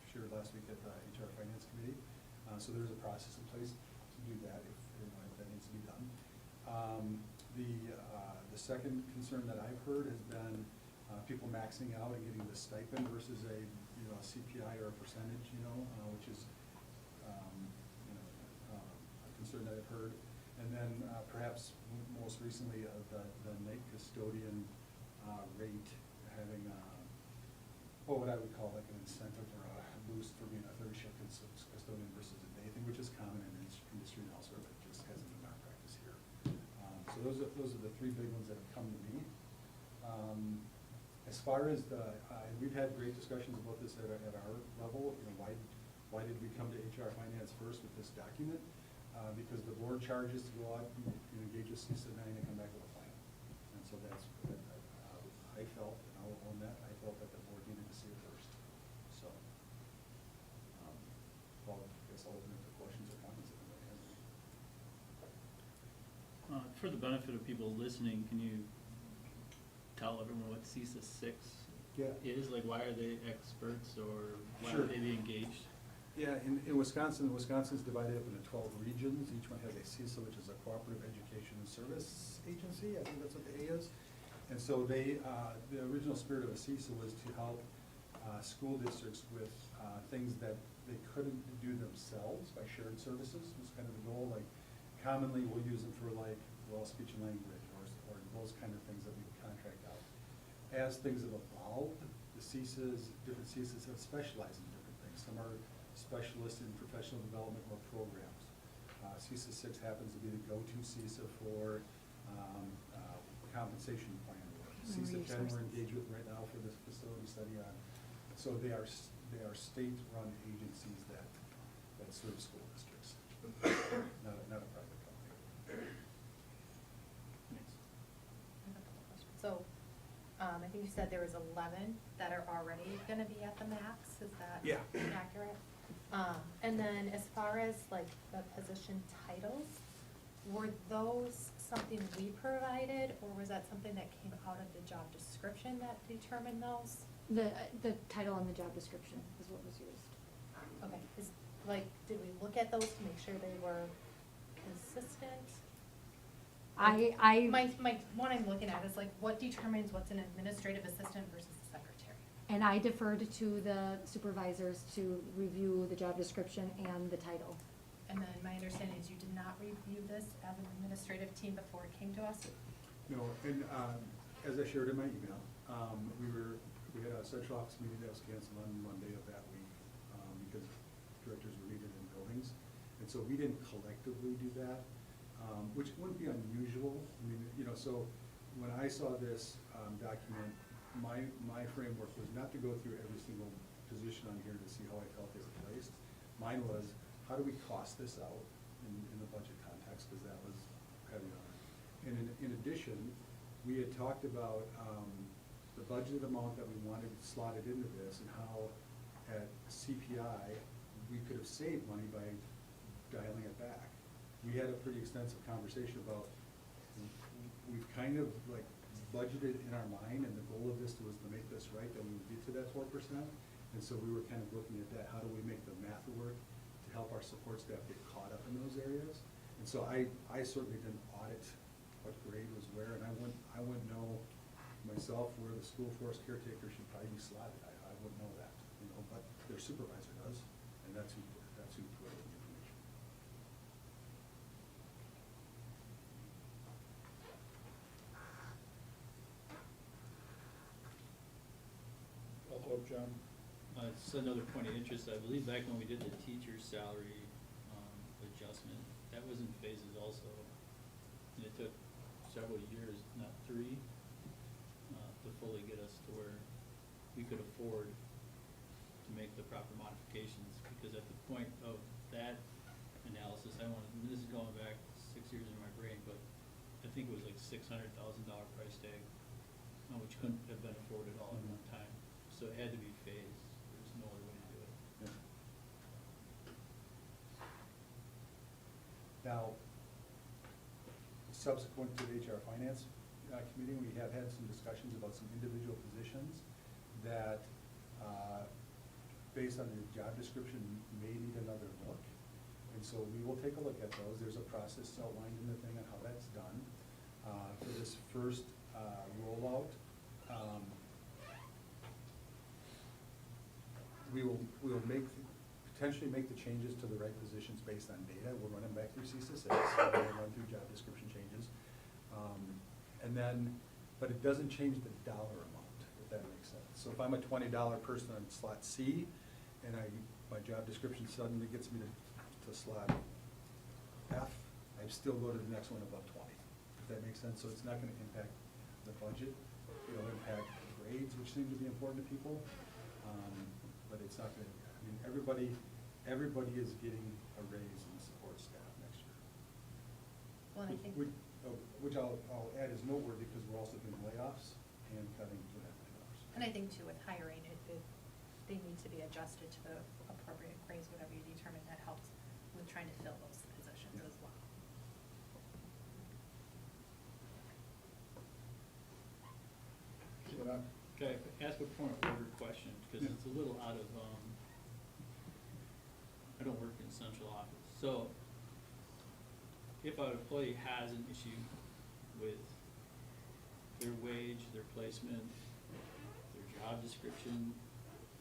shared last week at the HR Finance Committee. So there's a process in place to do that if that needs to be done. The second concern that I've heard has been people maxing out and getting the stipend versus a CPI or a percentage, which is a concern that I've heard. And then perhaps most recently the night custodian rate having what I would call like an incentive or a boost for being a third shift custodian versus a day thing, which is common in industry and elsewhere, but just hasn't been our practice here. So those are the three big ones that have come to me. As far as we've had great discussions about this at our level. Why did we come to HR Finance first with this document? Because the board charges to go out and engage with CISA and come back with a plan. And so that's what I felt, and I'll own that. I felt that the board needed to see it first. So, I guess I'll open it to questions or comments if anybody has any. For the benefit of people listening, can you tell everyone what CISA 6 is? Like, why are they experts, or why would they be engaged? Yeah, in Wisconsin's divided up into 12 regions. Each one has a CISA, which is a Cooperative Education and Service Agency. I think that's what the A is. And so the original spirit of a CISA was to help school districts with things that they couldn't do themselves by shared services. Was kind of the goal. Like, commonly we'll use them for speech and language or those kind of things that we contract out. As things have evolved, different CISAs have specialized in different things. Some are specialists in professional development or programs. CISA 6 happens to be the go-to CISA for compensation plan work. CISA 10 we're engaged with right now for this facility study on. So they are state-run agencies that serve school districts, not a private company. So, I think you said there was 11 that are already gonna be at the max, is that accurate? And then as far as like the position titles, were those something we provided, or was that something that came out of the job description that determined those? The title on the job description is what was used. Okay, did we look at those to make sure they were consistent? What I'm looking at is like, what determines what's an administrative assistant versus a secretary? And I deferred to the supervisors to review the job description and the title. And then my understanding is you did not review this as an administrative team before it came to us? No, and as I shared in my email, we had a central office meeting that was canceled on Monday of that week, because directors were needed in buildings. And so we didn't collectively do that, which wouldn't be unusual. I mean, so when I saw this document, my framework was not to go through every single position on here to see how I felt they were placed. Mine was, how do we cost this out in the budget context, because that was heavy on it. And in addition, we had talked about the budgeted amount that we wanted slotted into this, and how at CPI, we could have saved money by dialing it back. We had a pretty extensive conversation about, we've kind of like budgeted in our mind, and the goal of this was to make this right, that we would get to that 4%. And so we were kind of looking at that, how do we make the math work to help our support staff get caught up in those areas? And so I certainly didn't audit what grade was where, and I wouldn't know myself where the school force caretaker should probably be slotted. I wouldn't know that, but their supervisor does, and that's who provided the information. Follow up, John? It's another point of interest. I believe back when we did the teacher's salary adjustment, that was in phases also. And it took several years, not 3, to fully get us to where we could afford to make the proper modifications. Because at the point of that analysis, and this is going back 6 years in my brain, but I think it was like $600,000 price tag, which couldn't have been afforded all at one time. So it had to be phased. There's no other way to do it. Yeah. Now, subsequent to the HR Finance Committee, we have had some discussions about some individual positions that, based on the job description, may need another look. And so we will take a look at those. There's a process outlined in the thing on how that's done. For this first rollout, we will potentially make the changes to the right positions based on data. We'll run them back through CSS, we'll run through job description changes. And then, but it doesn't change the dollar amount, if that makes sense. So if I'm a $20 person on slot C, and my job description suddenly gets me to slot F, I still go to the next one above 20, if that makes sense. So it's not gonna impact the budget. It'll impact grades, which seem to be important to people. But it's not gonna, I mean, everybody is getting a raise in the support staff next year. Well, and I think. Which I'll add is noteworthy, because we're also doing layoffs and cutting $2.5 million. And I think too, with hiring, they need to be adjusted to the appropriate grades, whatever you determine. That helps with trying to fill those positions as well. Can I ask a point of order question? Because it's a little out of, I don't work in central office. So if an employee has an issue with their wage, their placement, their job description,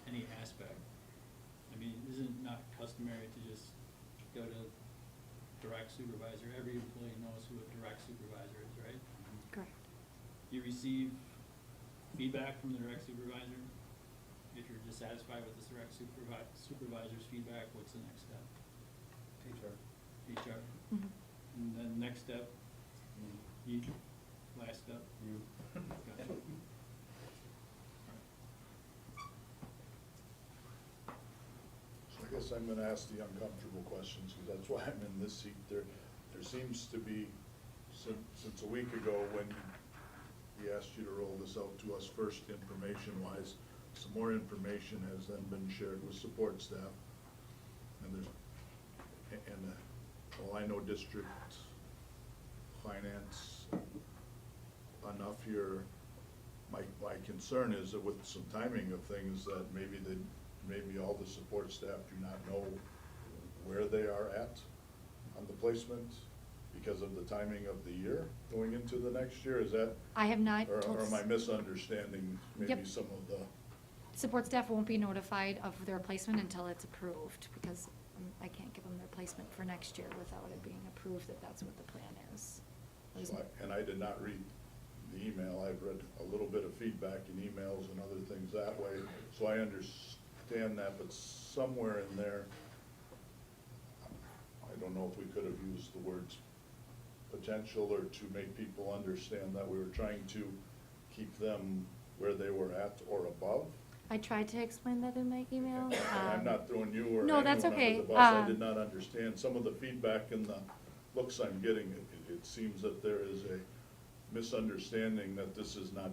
any aspect, I mean, isn't it not customary to just go to direct supervisor? Every employee knows who a direct supervisor is, right? Correct. You receive feedback from the direct supervisor. If you're dissatisfied with this direct supervisor's feedback, what's the next step? HR. Mhm. And then next step, you. Last step, You. Gotcha. So I guess I'm gonna ask the uncomfortable questions, because that's why I'm in this seat. There seems to be, since a week ago, when we asked you to roll this out to us first, information-wise, some more information has then been shared with support staff. Well, I know district finance enough here. My concern is that with some timing of things, that maybe all the support staff do not know where they are at on the placement because of the timing of the year going into the next year. Is that? I have not Or told am I misunderstanding maybe Yep. some of the? Support staff won't be notified of their placement until it's approved, because I can't give them their placement for next year without it being approved that that's what the plan is. And I did not read the email. I've read a little bit of feedback in emails and other things that way, so I understand that, but somewhere in there, I don't know if we could have used the words potential or to make people understand that we were trying to keep them where they were at or above. I tried to explain that in my email. And I'm not throwing you or No, that's anyone okay. under the bus. I did not understand some of the feedback and the looks I'm getting. It seems that there is a misunderstanding that this is not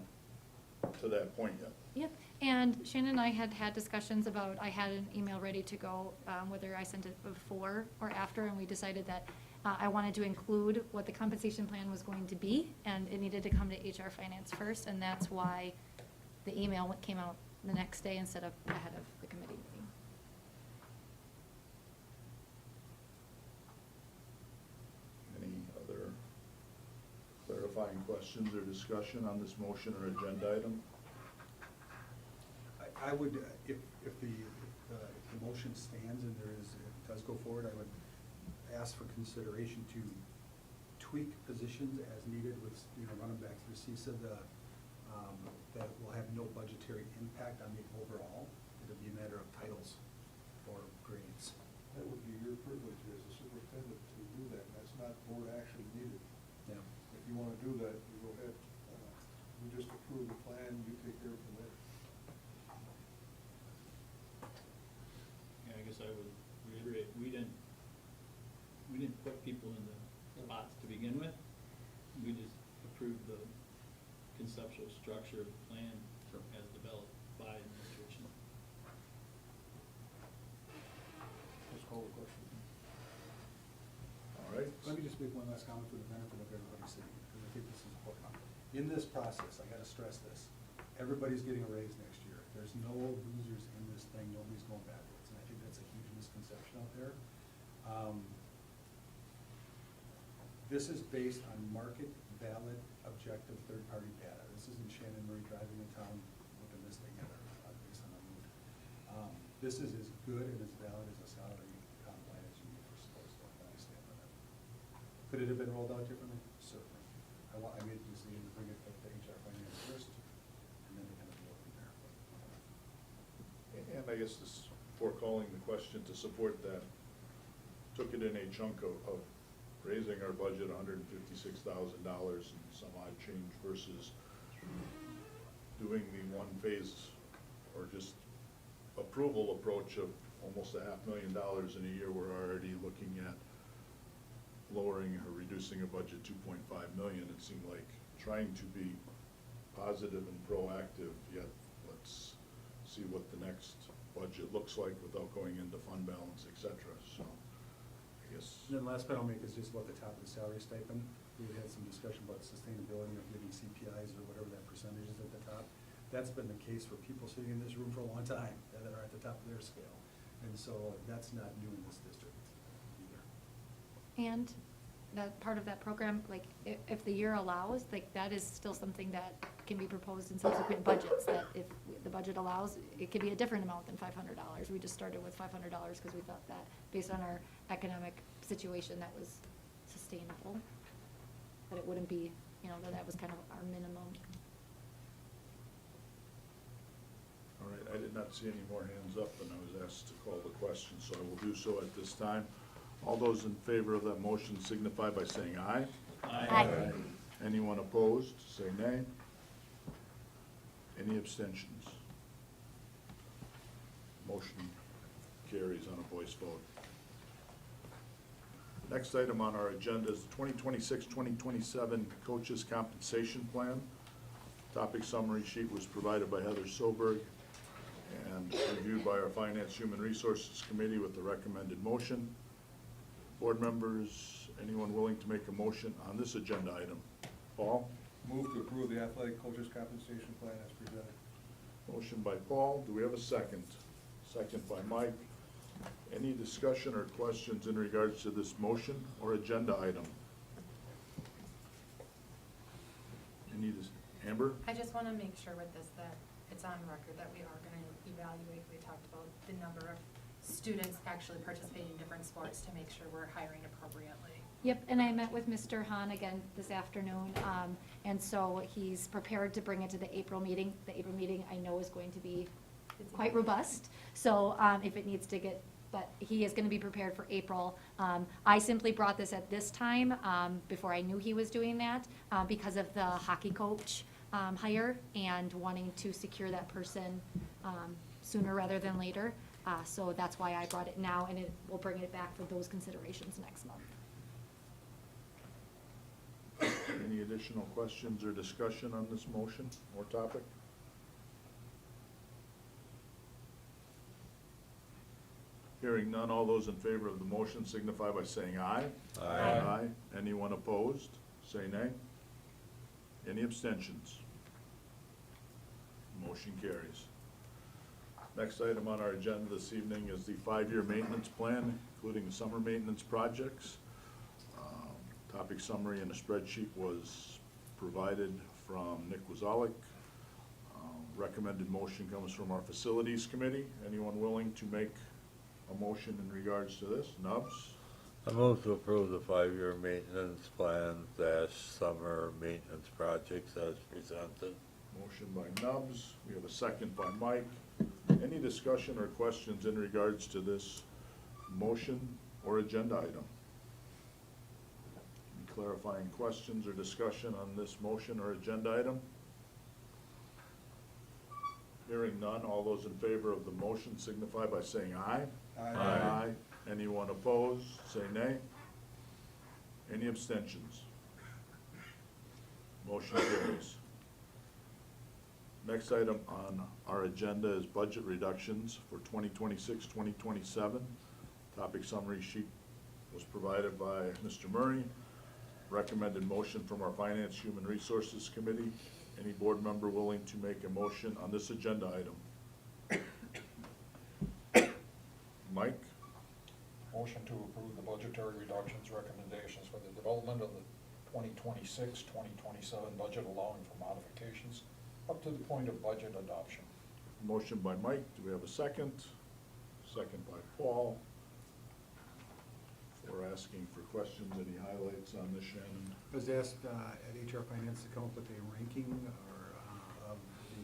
to that point yet. Yep, and Shannon and I had discussions about, I had an email ready to go, whether I sent it before or after, and we decided that I wanted to include what the compensation plan was going to be, and it needed to come to HR Finance first, and that's why the email came out the next day instead of ahead of the committee meeting. Any other clarifying questions or discussion on this motion or agenda item? I would, if the motion stands and it does go forward, I would ask for consideration to tweak positions as needed with, running back through CISA, that will have no budgetary impact on the overall. It'll be a matter of titles or grades. That would be your privilege as a superintendent to do that, and that's not board action needed. Yeah. If you want to do that, you go ahead. You just approve the plan, you take care of it from there. Yeah, I guess I would reiterate, we didn't put people in the spots to begin with. We just approved the conceptual structure of the plan as developed by administration. Let's call the question. All right. Let me just make one last comment for the benefit of everybody sitting, because I think this is important. In this process, I gotta stress this, everybody's getting a raise next year. There's no losers in this thing, nobody's going backwards, and I think that's a huge misconception out there. This is based on market valid, objective, third-party data. This isn't Shannon Murray driving in town looking this together, based on a mood. This is as good and as valid as a salary comp plan as you need for sports stuff, and I stand by that. Could it have been rolled out differently? Certainly. I made the decision to bring it up to HR Finance first, and then to kind of go from there. And I guess this, before calling the question to support that, took it in a chunk of raising our budget $156,000 and some odd change versus doing the one phase or just approval approach of almost $500,000 in a year. We're already looking at lowering or reducing a budget $2.5 million. It seemed like trying to be positive and proactive, yet let's see what the next budget looks like without going into fund balance, et cetera. So I guess. And then the last point I'll make is just about the top of the salary stipend. We had some discussion about sustainability of giving CPIs or whatever that percentage is at the top. That's been the case for people sitting in this room for a long time that are at the top of their scale. And so that's not new in this district either. And that part of that program, like, if the year allows, like, that is still something that can be proposed in subsequent budgets, that if the budget allows, it could be a different amount than $500. We just started with $500 because we thought that, based on our economic situation, that was sustainable. That it wouldn't be, that was kind of our minimum. All right, I did not see any more hands up, and I was asked to call the question, so I will do so at this time. All those in favor of that motion signify by saying aye. Aye. Anyone opposed, say nay. Any abstentions? Motion carries on a voice vote. Next item on our agenda is the 2026-2027 Coaches Compensation Plan. Topic summary sheet was provided by Heather Soberg and reviewed by our Finance Human Resources Committee with the recommended motion. Board members, anyone willing to make a motion on this agenda item? Paul? Move to approve the athletic coaches compensation plan as presented. Motion by Paul. Do we have a second? Second by Mike. Any discussion or questions in regards to this motion or agenda item? Amber? I just want to make sure with this that it's on record that we are going to evaluate, we talked about the number of students actually participating in different sports to make sure we're hiring appropriately. Yep, and I met with Mr. Hahn again this afternoon, and so he's prepared to bring it to the April meeting. The April meeting I know is going to be quite robust, so if it needs to get, but he is gonna be prepared for April. I simply brought this at this time, before I knew he was doing that, because of the hockey coach hire and wanting to secure that person sooner rather than later. So that's why I brought it now, and we'll bring it back for those considerations next month. Any additional questions or discussion on this motion or topic? Hearing none, all those in favor of the motion signify by saying aye. Aye. Anyone opposed, say nay. Any abstentions? Motion carries. Next item on our agenda this evening is the 5-year maintenance plan, including the summer maintenance projects. Topic summary and a spreadsheet was provided from Nick Wazalik. Recommended motion comes from our facilities committee. Anyone willing to make a motion in regards to this? Nubs? I move to approve the 5-year maintenance plan / summer maintenance projects as presented. Motion by Nubs. We have a second by Mike. Any discussion or questions in regards to this motion or agenda item? Any clarifying questions or discussion on this motion or agenda item? Hearing none, all those in favor of the motion signify by saying aye. Aye. Anyone opposed, say nay. Any abstentions? Motion carries. Next item on our agenda is budget reductions for 2026-2027. Topic summary sheet was provided by Mr. Murray. Recommended motion from our Finance Human Resources Committee. Any board member willing to make a motion on this agenda item? Mike? Motion to approve the budgetary reductions recommendations for the development of the 2026-2027 budget, allowing for modifications up to the point of budget adoption. Motion by Mike, do we have a second? Second by Paul. We're asking for questions, any highlights on this, Shannon? I was asked at HR Finance to come up with a ranking of the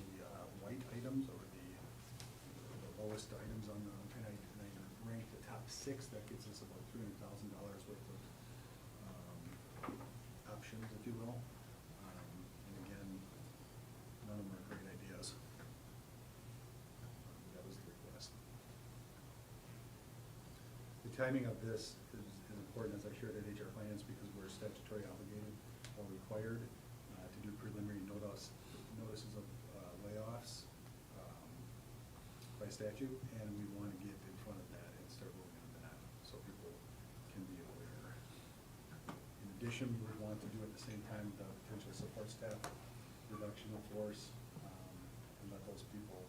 white items or the lowest items on the, and I ranked the top 6. That gets us about $300,000 worth of options, if you will. And again, none of them are great ideas. That was the request. The timing of this is important, as I shared at HR Finance, because we're statutory obligated or required to do preliminary notices of layoffs by statute, and we want to get in front of that and start moving on that so people can be aware. In addition, we would want to do at the same time the potential support staff reduction of force, and let those people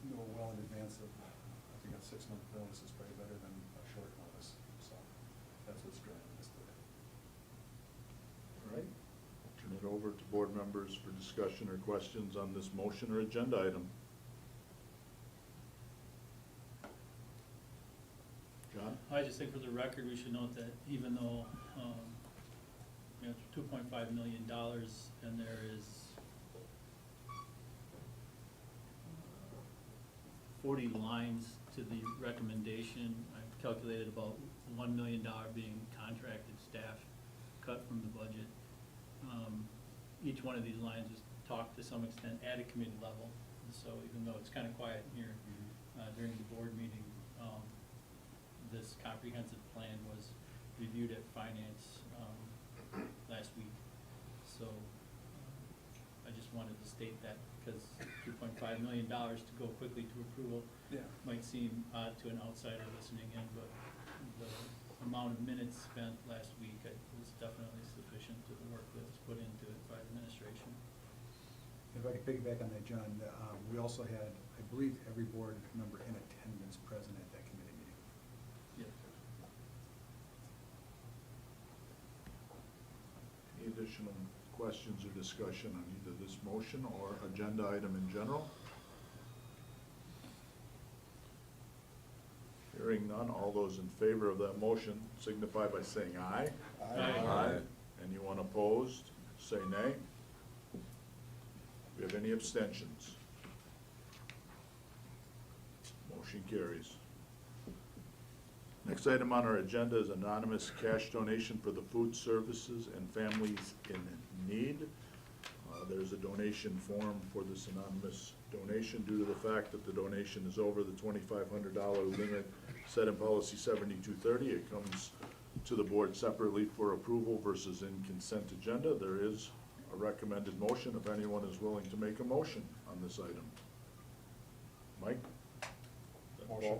know well in advance of, I think a 6-month notice is probably better than a short notice, so that's what's driving this today. All right, turn it over to board members for discussion or questions on this motion or agenda item. John? I just think for the record, we should note that even though, it's $2.5 million and there is 40 lines to the recommendation, I've calculated about $1 million being contracted staff cut from the budget. Each one of these lines is talked to some extent at a committee level, and so even though it's kind of quiet here during the board meeting, this comprehensive plan was reviewed at finance last week. So I just wanted to state that, because $2.5 million to go quickly to approval might seem odd to an outsider listening in, but the amount of minutes spent last week was definitely sufficient to the work that was put into it by the administration. If I could piggyback on that, John, we also had, I believe, every board member in attendance present at that committee meeting. Yes. Any additional questions or discussion on either this motion or agenda item in general? Hearing none, all those in favor of that motion signify by saying aye. Aye. Anyone opposed, say nay. We have any abstentions? Motion carries. Next item on our agenda is anonymous cash donation for the food services and families in need. There's a donation form for this anonymous donation due to the fact that the donation is over the $2,500 limit set in policy 7230. It comes to the board separately for approval versus in consent agenda. There is a recommended motion if anyone is willing to make a motion on this item. Mike? Motion.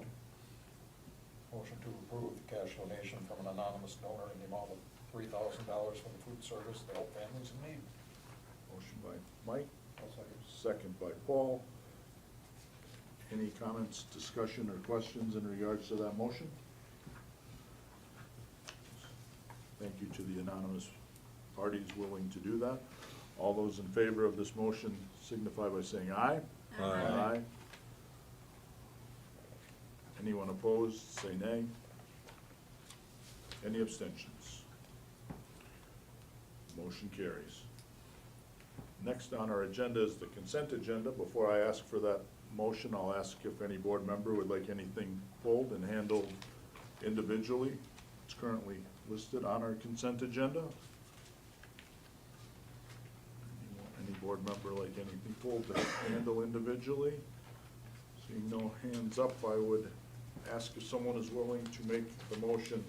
Motion to approve the cash donation from an anonymous donor in the amount of $3,000 for the food service to help families in need. Motion by Mike. Second by Paul. Any comments, discussion, or questions in regards to that motion? Thank you to the anonymous parties willing to do that. All those in favor of this motion signify by saying aye. Aye. Anyone opposed, say nay. Any abstentions? Motion carries. Next on our agenda is the consent agenda. Before I ask for that motion, I'll ask if any board member would like anything pulled and handled individually. It's currently listed on our consent agenda. Any board member like anything pulled to handle individually? Seeing no hands up, I would ask if someone is willing to make the motion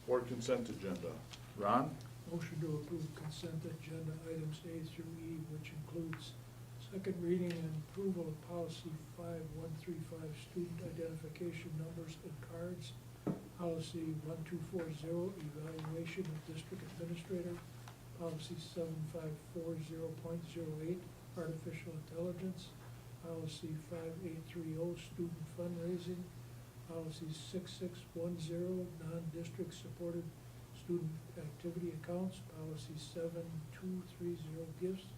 for consent agenda. Ron? Motion to approve consent agenda items A through E, which includes second reading and approval of policy 5135, student identification numbers and cards, policy 1240, evaluation of district administrator, policy 7540.08, artificial intelligence, policy 5830, student fundraising, policy 6610, non-district supported student activity accounts, policy 7230, gifts,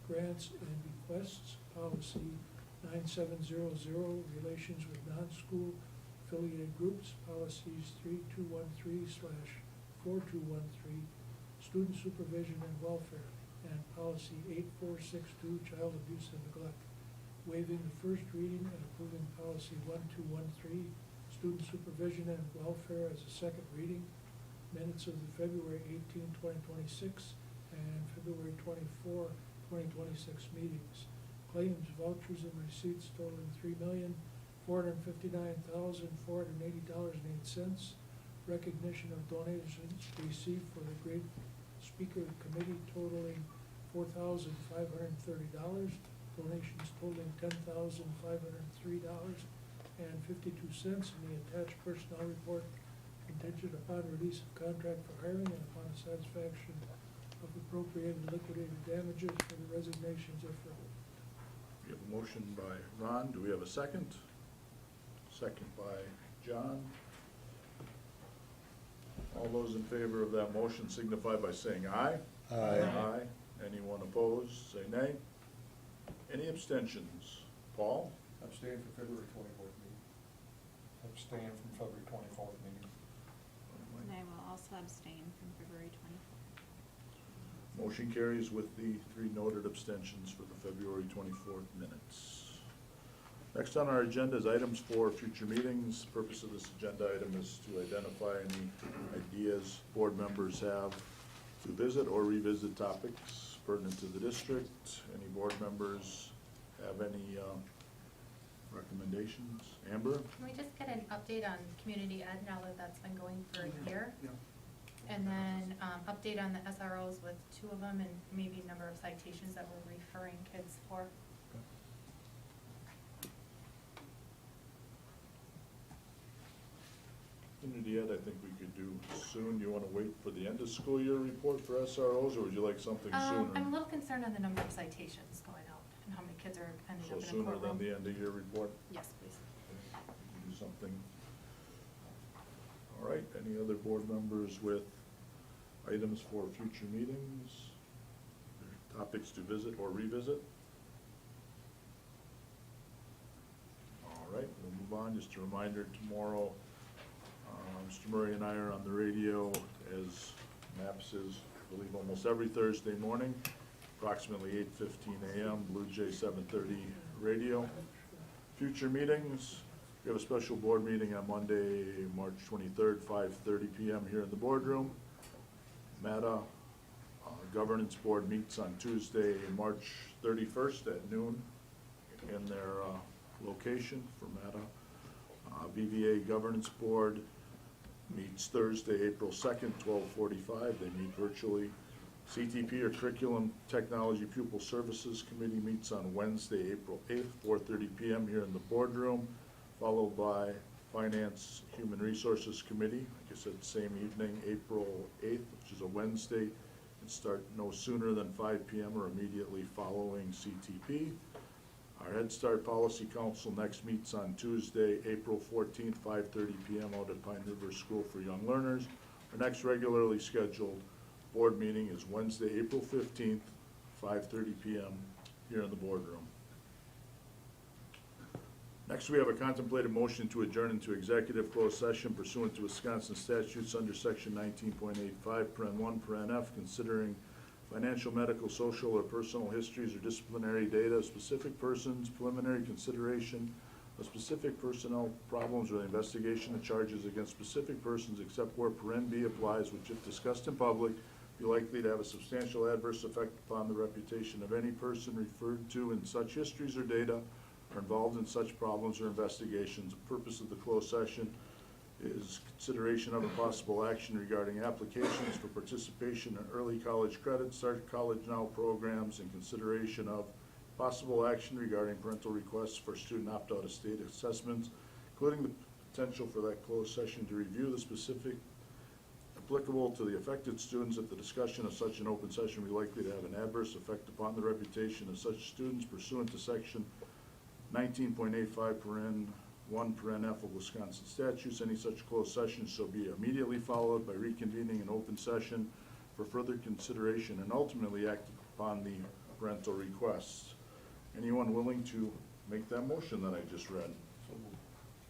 grants and bequests, policy 9700, relations with non-school affiliated groups, policies 3213/4213, student supervision and welfare, and policy 8462, child abuse and neglect. Waiving the first reading and approving policy 1213, student supervision and welfare as a second reading. Minutes of the February 18, 2026 and February 24, 2026 meetings. Claims, vouchers, and receipts totaling $3,459,480.08. Recognition of donations received for the Great Speaker Committee totaling $4,530. Donations totaling $10,503.52 in the attached personnel report, contingent upon release of contract for hiring and upon the satisfaction of appropriated liquidated damages for the resignations if relevant. We have a motion by Ron. Do we have a second? Second by John. All those in favor of that motion signify by saying aye. Aye. Anyone opposed, say nay. Any abstentions? Paul? Abstain for February 24th meeting. Abstain from February 24th meeting. And I will also abstain from February 24th. Motion carries with the 3 noted abstentions for the February 24th minutes. Next on our agenda is items for future meetings. The purpose of this agenda item is to identify any ideas board members have to visit or revisit topics pertinent to the district. Any board members have any recommendations? Amber? Can we just get an update on community ed now that that's been going for a year? Yeah. And then update on the SROs with 2 of them and maybe number of citations that we're referring kids for. Community ed, I think we could do soon. You want to wait for the end of school year report for SROs, or would you like something sooner? I'm a little concerned on the number of citations going out and how many kids are ending So up in a sooner courtroom. than the end of year report? Yes, please. We can do something. All right, any other board members with items for future meetings? Topics to visit or revisit? All right, we'll move on. Just a reminder, tomorrow Mr. Murray and I are on the radio, as MAPS is, I believe, almost every Thursday morning, approximately 8:15 a.m., Blue Jay 7:30 radio. Future meetings, we have a special board meeting on Monday, March 23rd, 5:30 p.m. here in the boardroom. MATA Governance Board meets on Tuesday, March 31st at noon in their location for MATA. BVA Governance Board meets Thursday, April 2nd, 12:45. They meet virtually. CTP, or Curriculum Technology Pupil Services Committee, meets on Wednesday, April 8th, 4:30 p.m. here in the boardroom, followed by Finance Human Resources Committee, like I said, same evening, April 8th, which is a Wednesday, and start no sooner than 5 p.m. or immediately following CTP. Our Head Start Policy Council next meets on Tuesday, April 14th, 5:30 p.m. out at Pine River School for Young Learners. Our next regularly scheduled board meeting is Wednesday, April 15th, 5:30 p.m. here in the boardroom. Next, we have a contemplated motion to adjourn into executive closed session pursuant to Wisconsin statutes under section 19.85, paren 1, paren F, considering financial, medical, social, or personal histories or disciplinary data of specific persons, preliminary consideration of specific personnel problems, or the investigation of charges against specific persons, except where paren B applies, which, if discussed in public, be likely to have a substantial adverse effect upon the reputation of any person referred to in such histories or data, or involved in such problems or investigations. The purpose of the closed session is consideration of a possible action regarding applications for participation in early college credit, Start College Now programs, and consideration of possible action regarding parental requests for student opt-out of state assessments, including the potential for that closed session to review the specific applicable to the affected students if the discussion of such an open session be likely to have an adverse effect upon the reputation of such students pursuant to section 19.85, paren 1, paren F of Wisconsin statutes. Any such closed session shall be immediately followed by reconvening an open session for further consideration and ultimately act upon the parental requests. Anyone willing to make that motion that I just read?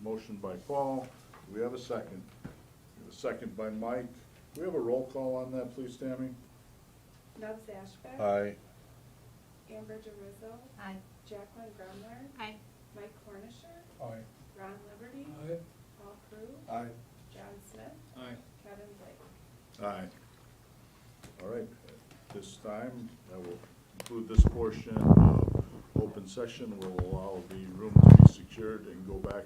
Motion by Paul. Do we have a second? We have a second by Mike. Do we have a roll call on that, please, Tammy? Nubs Ashbeck. Aye. Amber Derizzo. Aye. Jacqueline Grumler. Aye. Mike Cornisher. Aye. Ron Liberty. Aye. Paul Crew. Aye. John Smith. Aye. Kevin Blake. Aye. All right, at this time, I will conclude this portion of open session. We'll allow the room to be secured and go back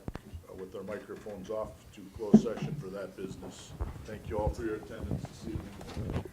with our microphones off to closed session for that business. Thank you all for your attendance this evening.